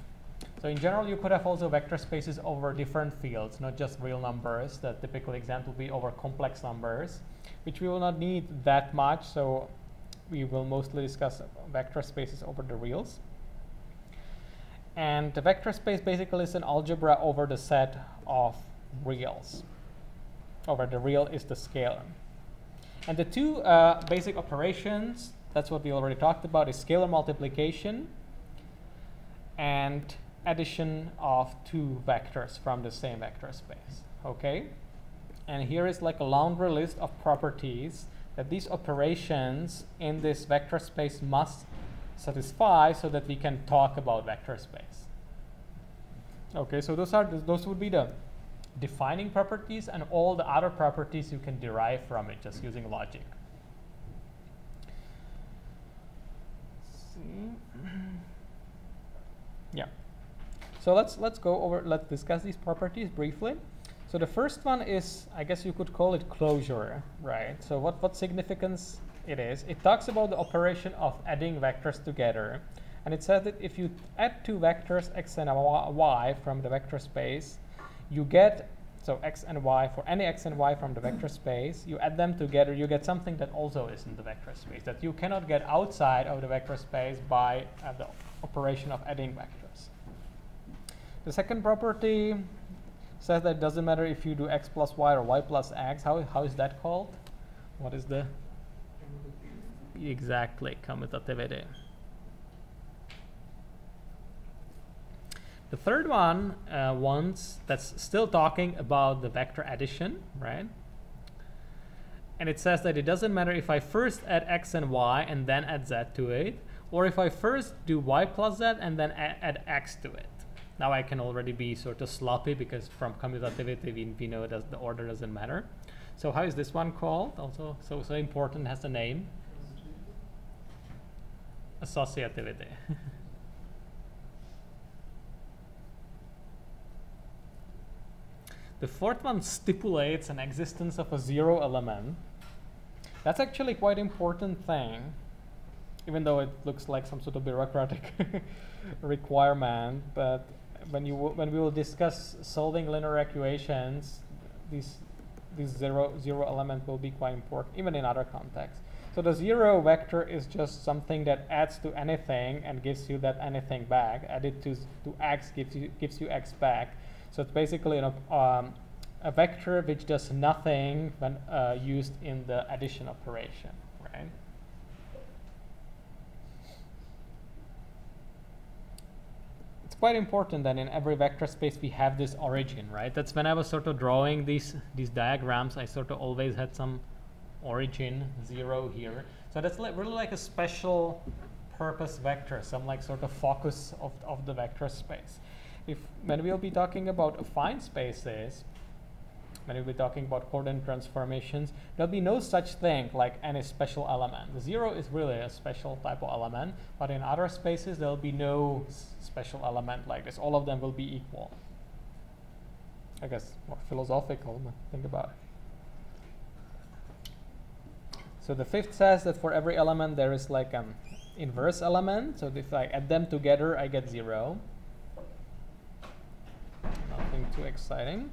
So in general, you could have also vector spaces over different fields, not just real numbers. The typical example would be over complex numbers, which we will not need that much. So we will mostly discuss vector spaces over the reals. And the vector space basically is an algebra over the set of reals. Over the real is the scalar. And the 2 basic operations, that's what we already talked about, is scalar multiplication and addition of 2 vectors from the same vector space. Okay? And here is like a laundry list of properties that these operations in this vector space must satisfy so that we can talk about vector space. Okay, so those would be the defining properties, and all the other properties you can derive from it just using logic. Yeah. So let's discuss these properties briefly. So the first one is, I guess you could call it closure, right? So what significance it is? It talks about the operation of adding vectors together. And it says that if you add 2 vectors, x and y, from the vector space, you get so x and y, for any x and y from the vector space, you add them together, you get something that also is in the vector space, that you cannot get outside of the vector space by the operation of adding vectors. The second property says that it doesn't matter if you do x plus y or y plus x. How is that called? What is the? Exactly, commutativity. The third one, that's still talking about the vector addition, right? And it says that it doesn't matter if I first add x and y and then add z to it, or if I first do y plus z and then add x to it. Now I can already be sort of sloppy because from commutativity we know that the order doesn't matter. So how is this one called? Also so important, has a name. Associativity. The fourth one stipulates an existence of a zero element. That's actually quite important thing, even though it looks like some sort of bureaucratic requirement. But when we will discuss solving linear equations, these zero element will be quite important, even in other contexts. So the zero vector is just something that adds to anything and gives you that anything back. Added to x gives you x back. So it's basically a vector which does nothing when used in the addition operation, right? It's quite important that in every vector space we have this origin, right? That's when I was sort of drawing these diagrams, I sort of always had some origin 0 here. So that's really like a special purpose vector, some like sort of focus of the vector space. When we'll be talking about affine spaces, when we'll be talking about coordinate transformations, there'll be no such thing like any special element. The 0 is really a special type of element, but in other spaces there'll be no special element like this. All of them will be equal. I guess more philosophical, but think about it. So the fifth says that for every element there is like an inverse element. So if I add them together, I get 0. Nothing too exciting.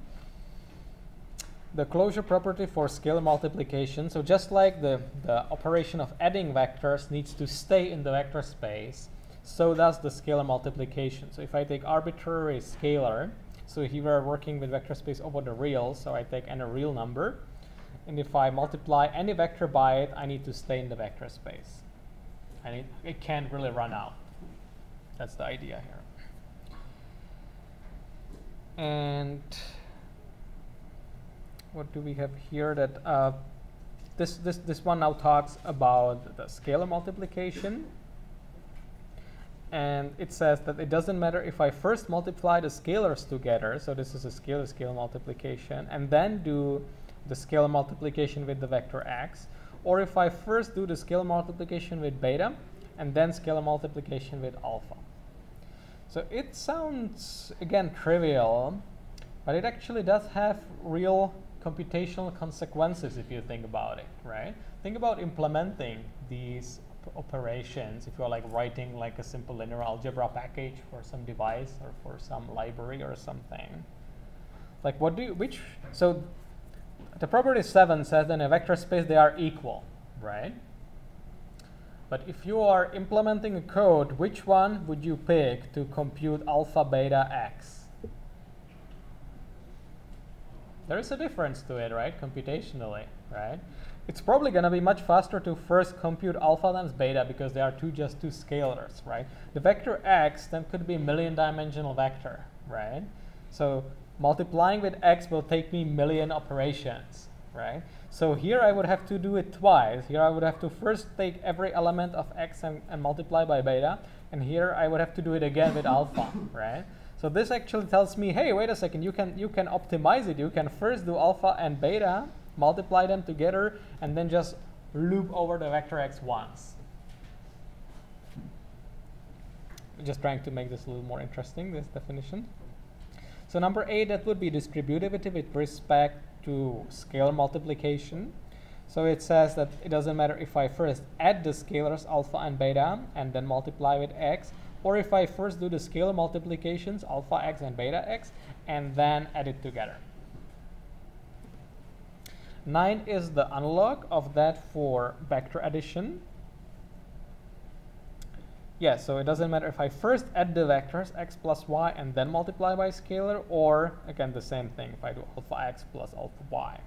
The closure property for scalar multiplication. So just like the operation of adding vectors needs to stay in the vector space, so does the scalar multiplication. So if I take arbitrary scalar, so here we're working with vector space over the real, so I take any real number, and if I multiply any vector by it, I need to stay in the vector space. It can't really run out. That's the idea here. And what do we have here? That this one now talks about the scalar multiplication, and it says that it doesn't matter if I first multiply the scalars together, so this is a scalar multiplication, and then do the scalar multiplication with the vector x, or if I first do the scalar multiplication with beta and then scalar multiplication with alpha. So it sounds again trivial, but it actually does have real computational consequences if you think about it, right? Think about implementing these operations if you're like writing like a simple linear algebra package for some device or for some library or something. Like so the property 7 says that in a vector space they are equal, right? But if you are implementing a code, which one would you pick to compute alpha, beta, x? There is a difference to it, right? Computationally, right? It's probably going to be much faster to first compute alpha times beta because they are just two scalars, right? The vector x then could be a million-dimensional vector, right? So multiplying with x will take me million operations, right? So here I would have to do it twice. Here I would have to first take every element of x and multiply by beta, and here I would have to do it again with alpha, right? So this actually tells me, hey, wait a second, you can optimize it. You can first do alpha and beta, multiply them together, and then just loop over the vector x once. I'm just trying to make this a little more interesting, this definition. So number 8, that would be distributivity with respect to scalar multiplication. So it says that it doesn't matter if I first add the scalars alpha and beta and then multiply with x, or if I first do the scalar multiplications alpha x and beta x and then add it together. 9 is the analog of that for vector addition. Yeah, so it doesn't matter if I first add the vectors x plus y and then multiply by scalar, or again the same thing if I do alpha x plus alpha y.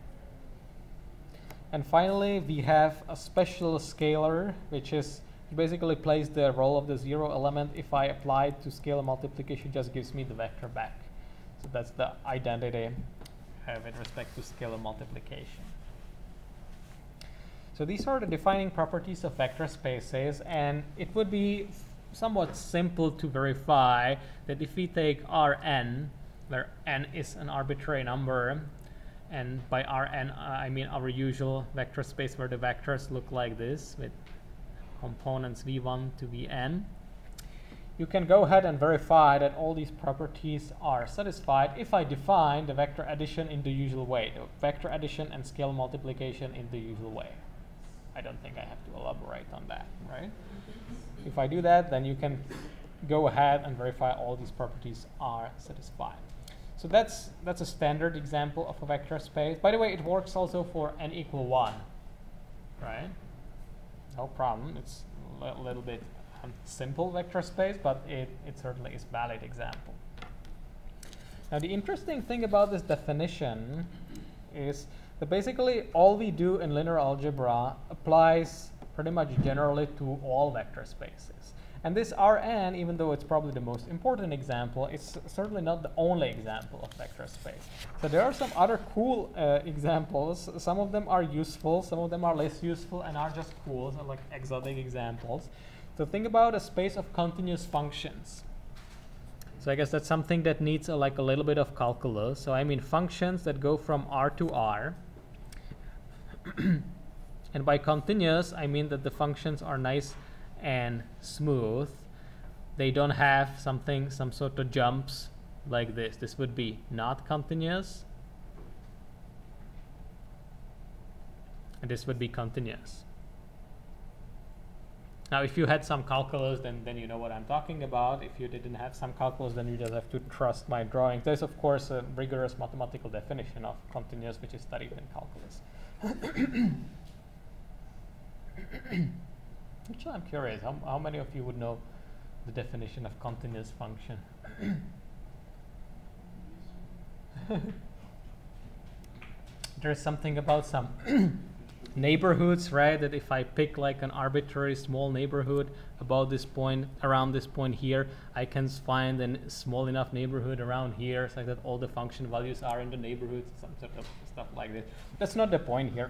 And finally, we have a special scalar, which is basically plays the role of the 0 element. If I apply it to scalar multiplication, just gives me the vector back. So that's the identity with respect to scalar multiplication. So these are the defining properties of vector spaces, and it would be somewhat simple to verify that if we take Rn, where n is an arbitrary number, and by Rn I mean our usual vector space where the vectors look like this with components v1 to vn, you can go ahead and verify that all these properties are satisfied if I define the vector addition in the usual way, the vector addition and scalar multiplication in the usual way. I don't think I have to elaborate on that, right? If I do that, then you can go ahead and verify all these properties are satisfied. So that's a standard example of a vector space. By the way, it works also for n equal 1, right? No problem. It's a little bit simple vector space, but it certainly is a valid example. Now, the interesting thing about this definition is that basically all we do in linear algebra applies pretty much generally to all vector spaces. And this Rn, even though it's probably the most important example, it's certainly not the only example of vector space. So there are some other cool examples. Some of them are useful, some of them are less useful and are just cool, so like exotic examples. So think about a space of continuous functions. So I guess that's something that needs like a little bit of calculus. So I mean functions that go from R to R. And by continuous, I mean that the functions are nice and smooth. They don't have some sort of jumps like this. This would be not continuous. And this would be continuous. Now, if you had some calculus, then you know what I'm talking about. If you didn't have some calculus, then you just have to trust my drawing. There's, of course, a rigorous mathematical definition of continuous, which is studied in calculus. Actually, I'm curious, how many of you would know the definition of continuous function? There's something about some neighborhoods, right? That if I pick like an arbitrary small neighborhood about this point, around this point here, I can find a small enough neighborhood around here so that all the function values are in the neighborhood, some sort of stuff like this. That's not the point here.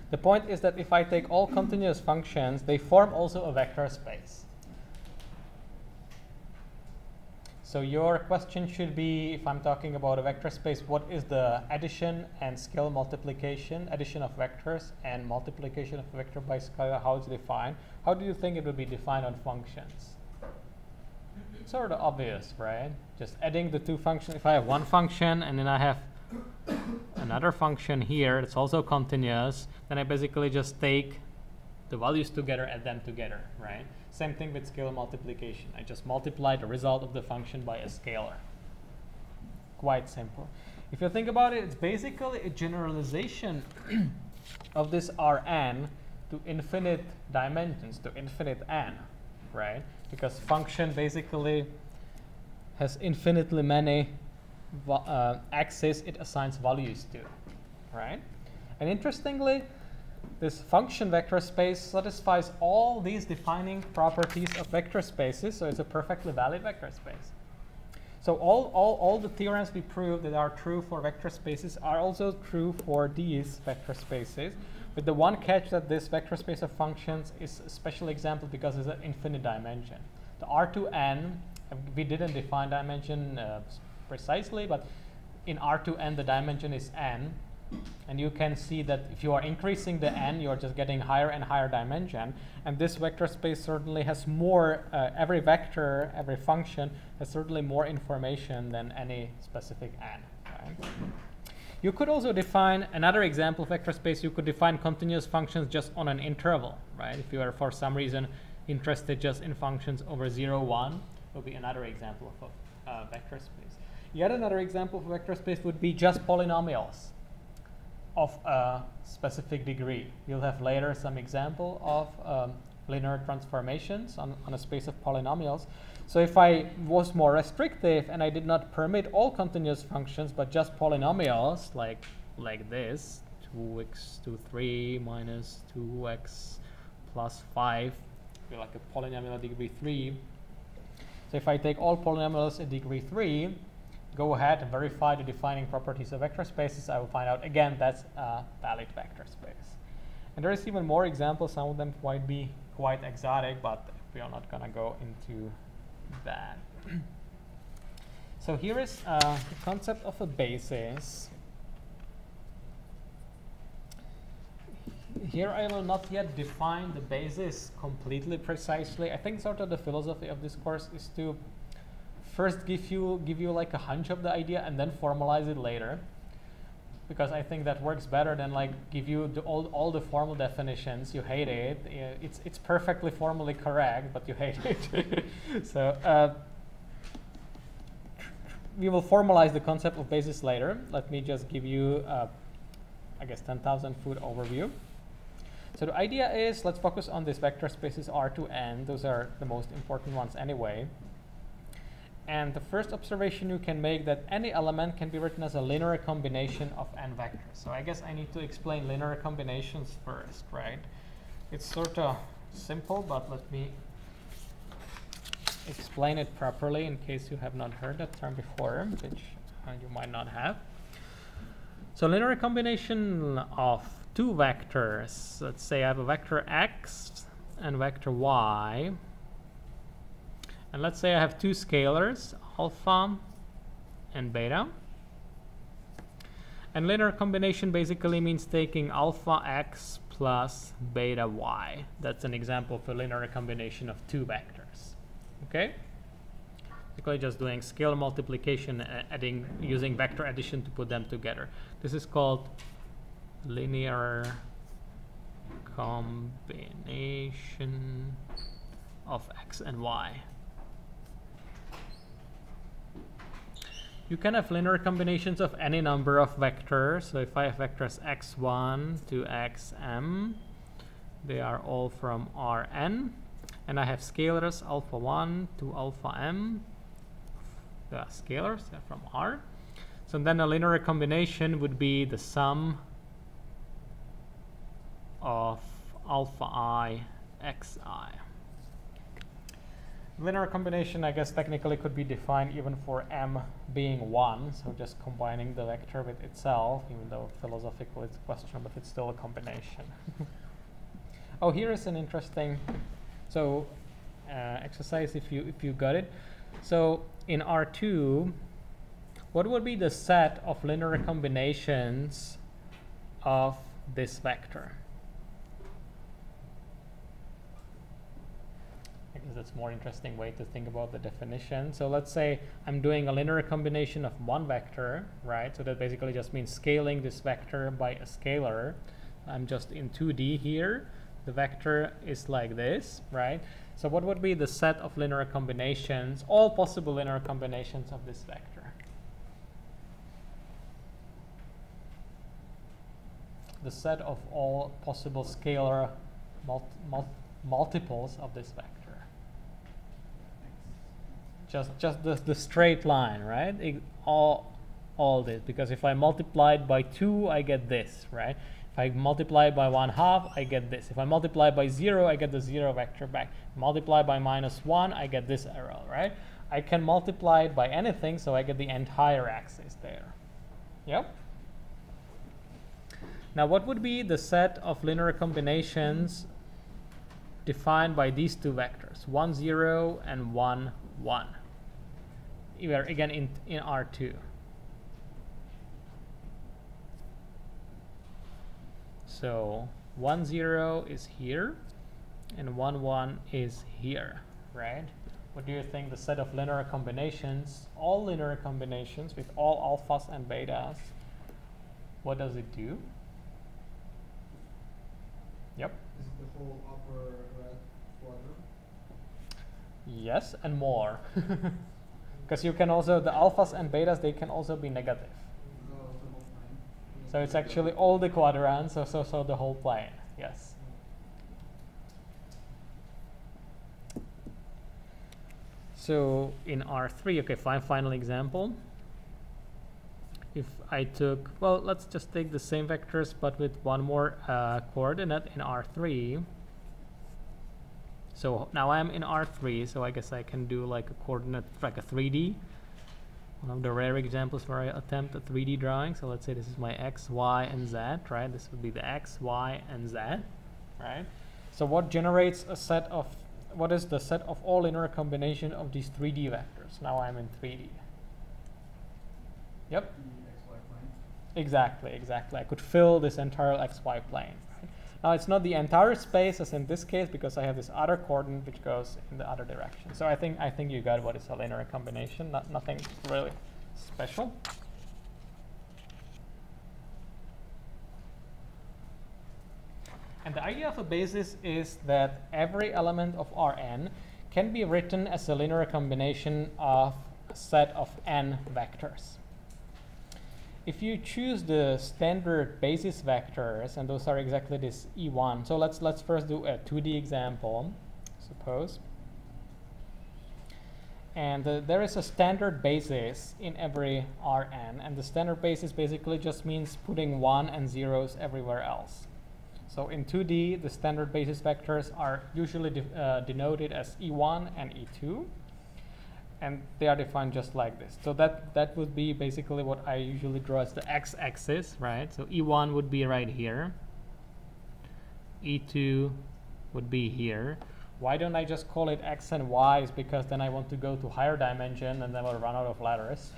The point is that if I take all continuous functions, they form also a vector space. So your question should be, if I'm talking about a vector space, what is the addition and scalar multiplication, addition of vectors and multiplication of a vector by scalar, how it's defined? How do you think it would be defined on functions? Sort of obvious, right? Just adding the two functions. If I have one function and then I have another function here that's also continuous, then I basically just take the values together, add them together, right? Same thing with scalar multiplication. I just multiply the result of the function by a scalar. Quite simple. If you think about it, it's basically a generalization of this Rn to infinite dimensions, to infinite n, right? Because function basically has infinitely many axes it assigns values to, right? And interestingly, this function vector space satisfies all these defining properties of vector spaces, so it's a perfectly valid vector space. So all the theorems we proved that are true for vector spaces are also true for these vector spaces, with the one catch that this vector space of functions is a special example because it's an infinite dimension. The R2n, we didn't define dimension precisely, but in R2n the dimension is n, and you can see that if you are increasing the n, you are just getting higher and higher dimension, and this vector space certainly has more, every vector, every function has certainly more information than any specific n, right? You could also define another example of vector space. You could define continuous functions just on an interval, right? If you are for some reason interested just in functions over 0, 1, will be another example of a vector space. Yet another example of a vector space would be just polynomials. of a specific degree. You'll have later some example of linear transformations on a space of polynomials. So if I was more restrictive and I did not permit all continuous functions but just polynomials like this, 2x to 3 minus 2x plus 5, be like a polynomial degree 3. So if I take all polynomials at degree 3, go ahead and verify the defining properties of vector spaces, I will find out again that's a valid vector space. And there is even more examples. Some of them might be quite exotic, but we are not going to go into that. So here is the concept of a basis. Here I will not yet define the basis completely precisely. I think sort of the philosophy of this course is to first give you like a hunch of the idea and then formalize it later, because I think that works better than like give you all the formal definitions. You hate it. It's perfectly formally correct, but you hate it. So we will formalize the concept of basis later. Let me just give you I guess 10,000-foot overview. So the idea is, let's focus on these vector spaces R to N. Those are the most important ones anyway. And the first observation you can make that any element can be written as a linear combination of n vectors. So I guess I need to explain linear combinations first, right? It's sort of simple, but let me explain it properly in case you have not heard that term before, which you might not have. So linear combination of two vectors. Let's say I have a vector x and vector y. And let's say I have two scalars, alpha and beta. And linear combination basically means taking alpha x plus beta y. That's an example of a linear combination of two vectors. Okay? Basically just doing scalar multiplication, using vector addition to put them together. This is called linear combination of x and y. You can have linear combinations of any number of vectors. So if I have vectors x1 to xm, they are all from Rn. And I have scalars alpha 1 to alpha m. The scalars are from R. So then a linear combination would be the sum of alpha I xi. Linear combination, I guess, technically could be defined even for m being 1, so just combining the vector with itself, even though philosophically it's a question, but it's still a combination. Oh, here is an interesting exercise if you got it. So in R2, what would be the set of linear combinations of this vector? I guess that's a more interesting way to think about the definition. So let's say I'm doing a linear combination of one vector, right? So that basically just means scaling this vector by a scalar. I'm just in 2D here. The vector is like this, right? So what would be the set of linear combinations, all possible linear combinations of this vector? The set of all possible scalar multiples of this vector. Just the straight line, right? All this, because if I multiply it by 2, I get this, right? If I multiply by 1/2, I get this. If I multiply by 0, I get the 0 vector back. Multiply by -1, I get this arrow, right? I can multiply it by anything, so I get the entire axis there. Yep. Now, what would be the set of linear combinations defined by these two vectors, 1, 0 and 1, 1? We are again in R2. So 1, 0 is here, and 1, 1 is here, right? What do you think the set of linear combinations, all linear combinations with all alphas and betas, what does it do? Yep. Is it the whole upper right quadrant? Yes, and more. Because you can also, the alphas and betas, they can also be negative. The whole thing. So it's actually all the quadrants, so the whole plane. Yes. So in R3, okay, final example. If I took, well, let's just take the same vectors, but with one more coordinate in R3. So now I'm in R3, so I guess I can do like a coordinate, like a 3D. One of the rare examples where I attempt a 3D drawing. So let's say this is my X, Y, and Z, right? This would be the X, Y, and Z, right? So what generates a set of, what is the set of all linear combination of these 3D vectors? Now I'm in 3D. Yep. Exactly. I could fill this entire XY plane. Right? Now it's not the entire space as in this case because I have this other coordinate which goes in the other direction. So I think you got what is a linear combination. Nothing really special. And the idea of a basis is that every element of Rn can be written as a linear combination of a set of n vectors. If you choose the standard basis vectors, and those are exactly this E1. So let's first do a 2D example, suppose. And there is a standard basis in every Rn, and the standard basis basically just means putting 1 and zeros everywhere else. So in 2D, the standard basis vectors are usually denoted as E1 and E2. And they are defined just like this. So that would be basically what I usually draw as the x-axis, right? So E1 would be right here. E2 would be here. Why don't I just call it x and y? Is because then I want to go to higher dimension and then we'll run out of letters.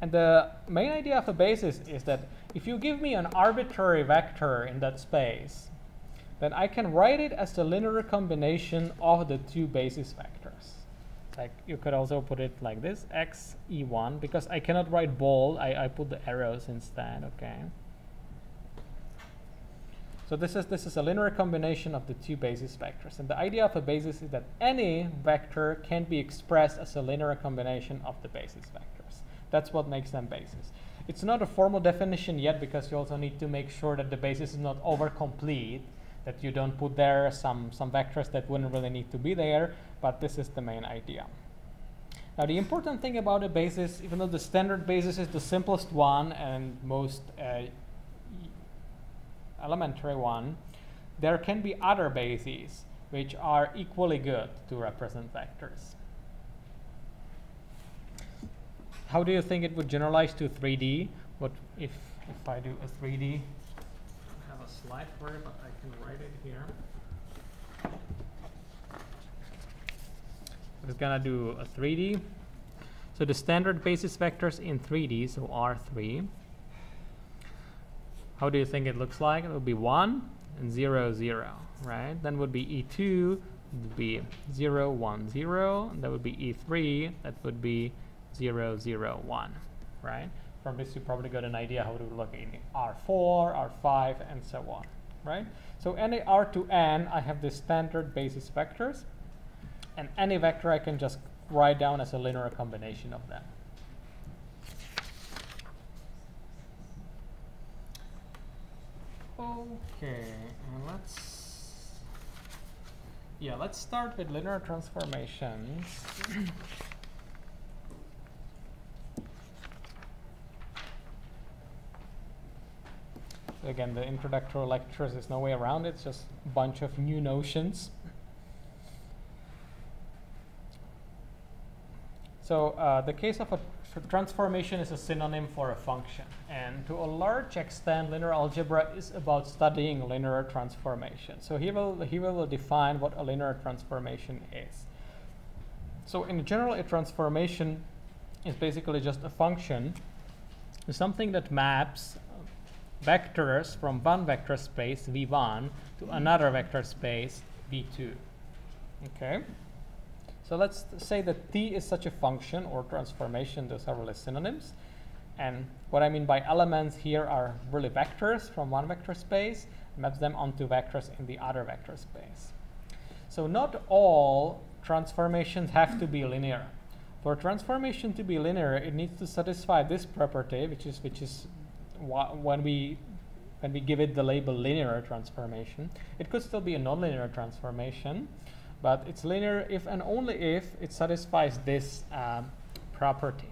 And the main idea of a basis is that if you give me an arbitrary vector in that space, then I can write it as the linear combination of the two basis vectors. Like you could also put it like this, x, E1, because I cannot write bold, I put the arrows instead, okay? So this is a linear combination of the two basis vectors. And the idea of a basis is that any vector can be expressed as a linear combination of the basis vectors. That's what makes them basis. It's not a formal definition yet because you also need to make sure that the basis is not over-complete, that you don't put there some vectors that wouldn't really need to be there, but this is the main idea. Now the important thing about a basis, even though the standard basis is the simplest one and most elementary one, there can be other bases which are equally good to represent vectors. How do you think it would generalize to 3D? What if I do a 3D? I have a slide for it, but I can write it here. We're gonna do a 3D. So the standard basis vectors in 3D, so R3. How do you think it looks like? It would be 1 and 0, 0, right? Then would be E2, would be 0, 1, 0. And that would be E3, that would be 0, 0, 1, right? From this, you probably got an idea how to look in R4, R5, and so on, right? So any R to n, I have the standard basis vectors, and any vector I can just write down as a linear combination of them. Okay, and let's start with linear transformations. Again, the introductory lectures, there's no way around it. It's just a bunch of new notions. So the case of a transformation is a synonym for a function. And to a large extent, linear algebra is about studying linear transformation. So he will define what a linear transformation is. So in general, a transformation is basically just a function, something that maps vectors from one vector space V1 to another vector space V2. Okay, so let's say that T is such a function or transformation. Those are really synonyms. And what I mean by elements here are really vectors from one vector space, maps them onto vectors in the other vector space. So not all transformations have to be linear. For a transformation to be linear, it needs to satisfy this property, which is when we give it the label linear transformation. It could still be a nonlinear transformation, but it's linear if and only if it satisfies this property.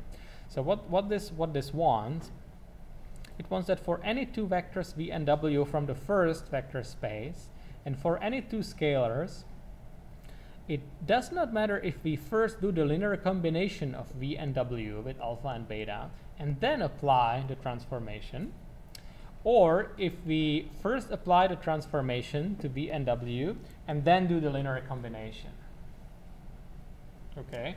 So what this wants, it wants that for any two vectors v and w from the first vector space, and for any two scalars, it does not matter if we first do the linear combination of v and w with alpha and beta, and then apply the transformation, or if we first apply the transformation to v and w, and then do the linear combination. Okay,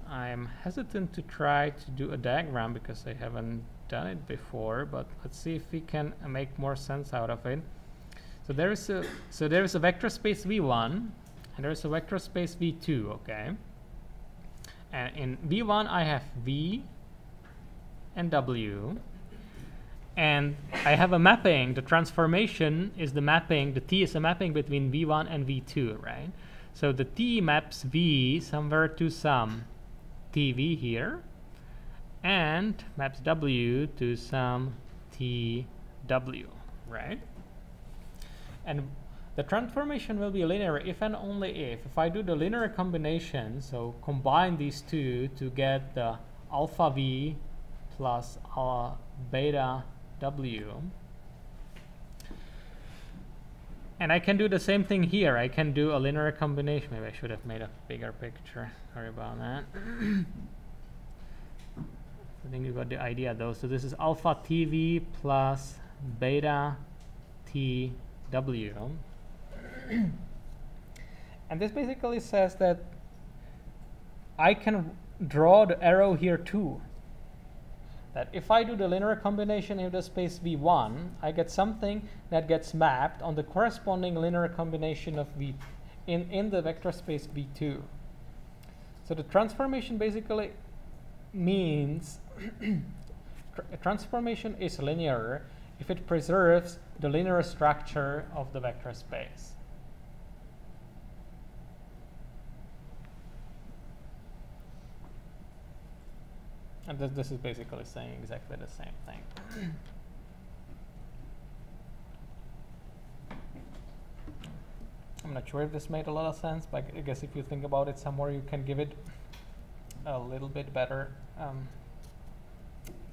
I'm hesitant to try to do a diagram because I haven't done it before, but let's see if we can make more sense out of it. So there is a vector space v1, and there is a vector space v2. Okay, and in v1 I have v and w, and I have a mapping. The transformation is the mapping. The t is a mapping between v1 and v2, right? So the t maps v somewhere to some tv here, and maps w to some tw, right? And the transformation will be linear if and only if I do the linear combination, so combine these two to get the alpha v plus beta w. And I can do the same thing here. I can do a linear combination. Maybe I should have made a bigger picture. Sorry about that. I think you got the idea though. So this is alpha tv plus beta tw. And this basically says that I can draw the arrow here too. That if I do the linear combination in the space v1, I get something that gets mapped on the corresponding linear combination of v in the vector space v2. So the transformation basically means a transformation is linear if it preserves the linear structure of the vector space. And this is basically saying exactly the same thing. I'm not sure if this made a lot of sense, but I guess if you think about it some more, you can give it a little bit better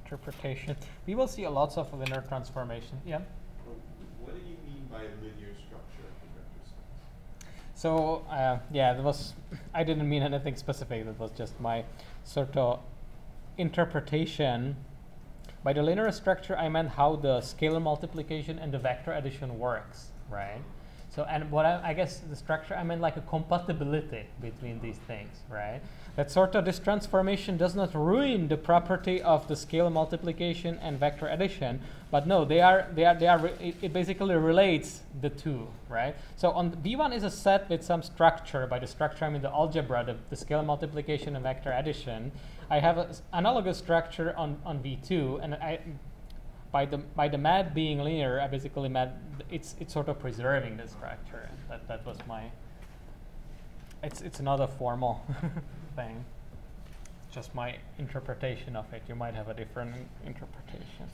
interpretation. We will see lots of linear transformation. Yeah? What do you mean by linear structure of the vector space? So, yeah, I didn't mean anything specific. That was just my sort of interpretation. By the linear structure, I meant how the scalar multiplication and the vector addition works, right? So, and what I guess the structure, I meant like a compatibility between these things, right? That sort of this transformation does not ruin the property of the scalar multiplication and vector addition, but no, it basically relates the two, right? So on v1 is a set with some structure. By the structure, I mean the algebra, the scalar multiplication and vector addition. I have an analogous structure on v2, and by the mat being linear, I basically it's sort of preserving the structure. That was my. It's not a formal thing. Just my interpretation of it. You might have a different interpretation.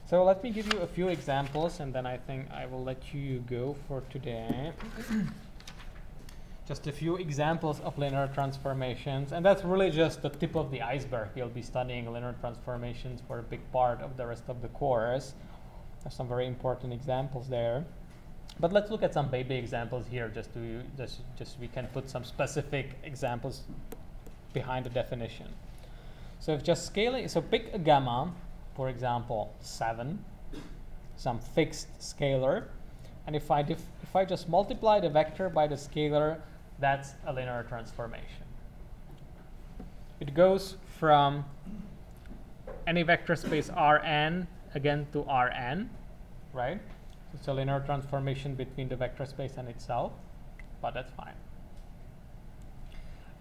So let me give you a few examples, and then I think I will let you go for today. Just a few examples of linear transformations, and that's really just the tip of the iceberg. We'll be studying linear transformations for a big part of the rest of the course. There's some very important examples there. But let's look at some baby examples here, just we can put some specific examples behind the definition. So if just scaling, so pick a gamma, for example, 7, some fixed scalar, and if I just multiply the vector by the scalar, that's a linear transformation. It goes from any vector space Rn again to Rn, right? So it's a linear transformation between the vector space and itself, but that's fine.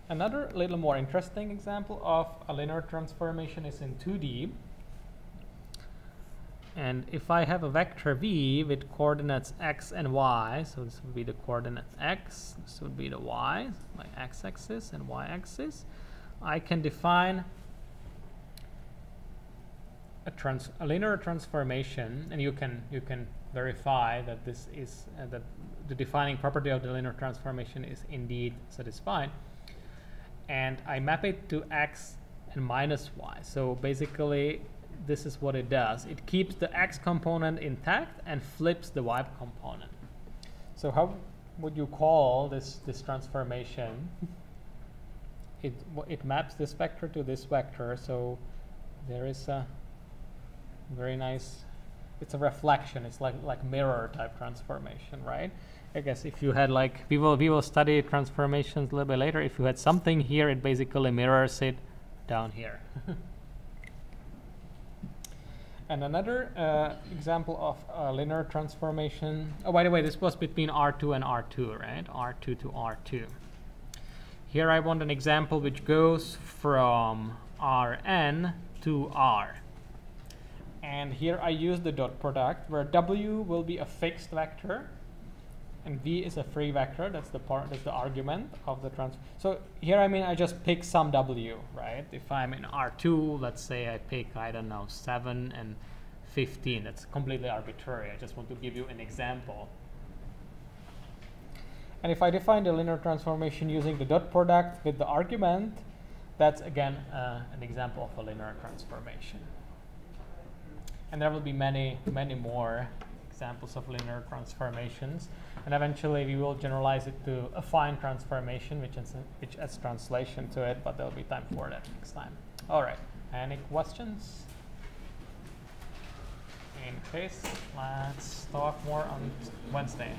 Another little more interesting example of a linear transformation is in 2D. And if I have a vector v with coordinates x and y, so this would be the coordinates x, this would be the y, my x-axis and y-axis, I can define a linear transformation, and you can verify that this is that the defining property of the linear transformation is indeed satisfied. And I map it to x and minus y. So basically, this is what it does. It keeps the x component intact and flips the y component. So how would you call this transformation? It maps this vector to this vector. So there is a very nice, it's a reflection. It's like mirror type transformation, right? I guess if you had like, we will study transformations a little bit later. If you had something here, it basically mirrors it down here. And another example of a linear transformation. Oh, by the way, this was between R2 and R2, right? R2 to R2. Here I want an example which goes from Rn to R. And here I use the dot product, where W will be a fixed vector and V is a free vector. That's the argument of the transform. So here, I mean, I just pick some W, right? If I'm in R2, let's say I pick, I don't know, 7 and 15. That's completely arbitrary. I just want to give you an example. And if I define the linear transformation using the dot product with the argument, that's again an example of a linear transformation. And there will be many more examples of linear transformations. And eventually we will generalize it to a affine transformation, which adds translation to it, but there'll be time for that next time. All right, any questions? In case, let's talk more on Wednesday.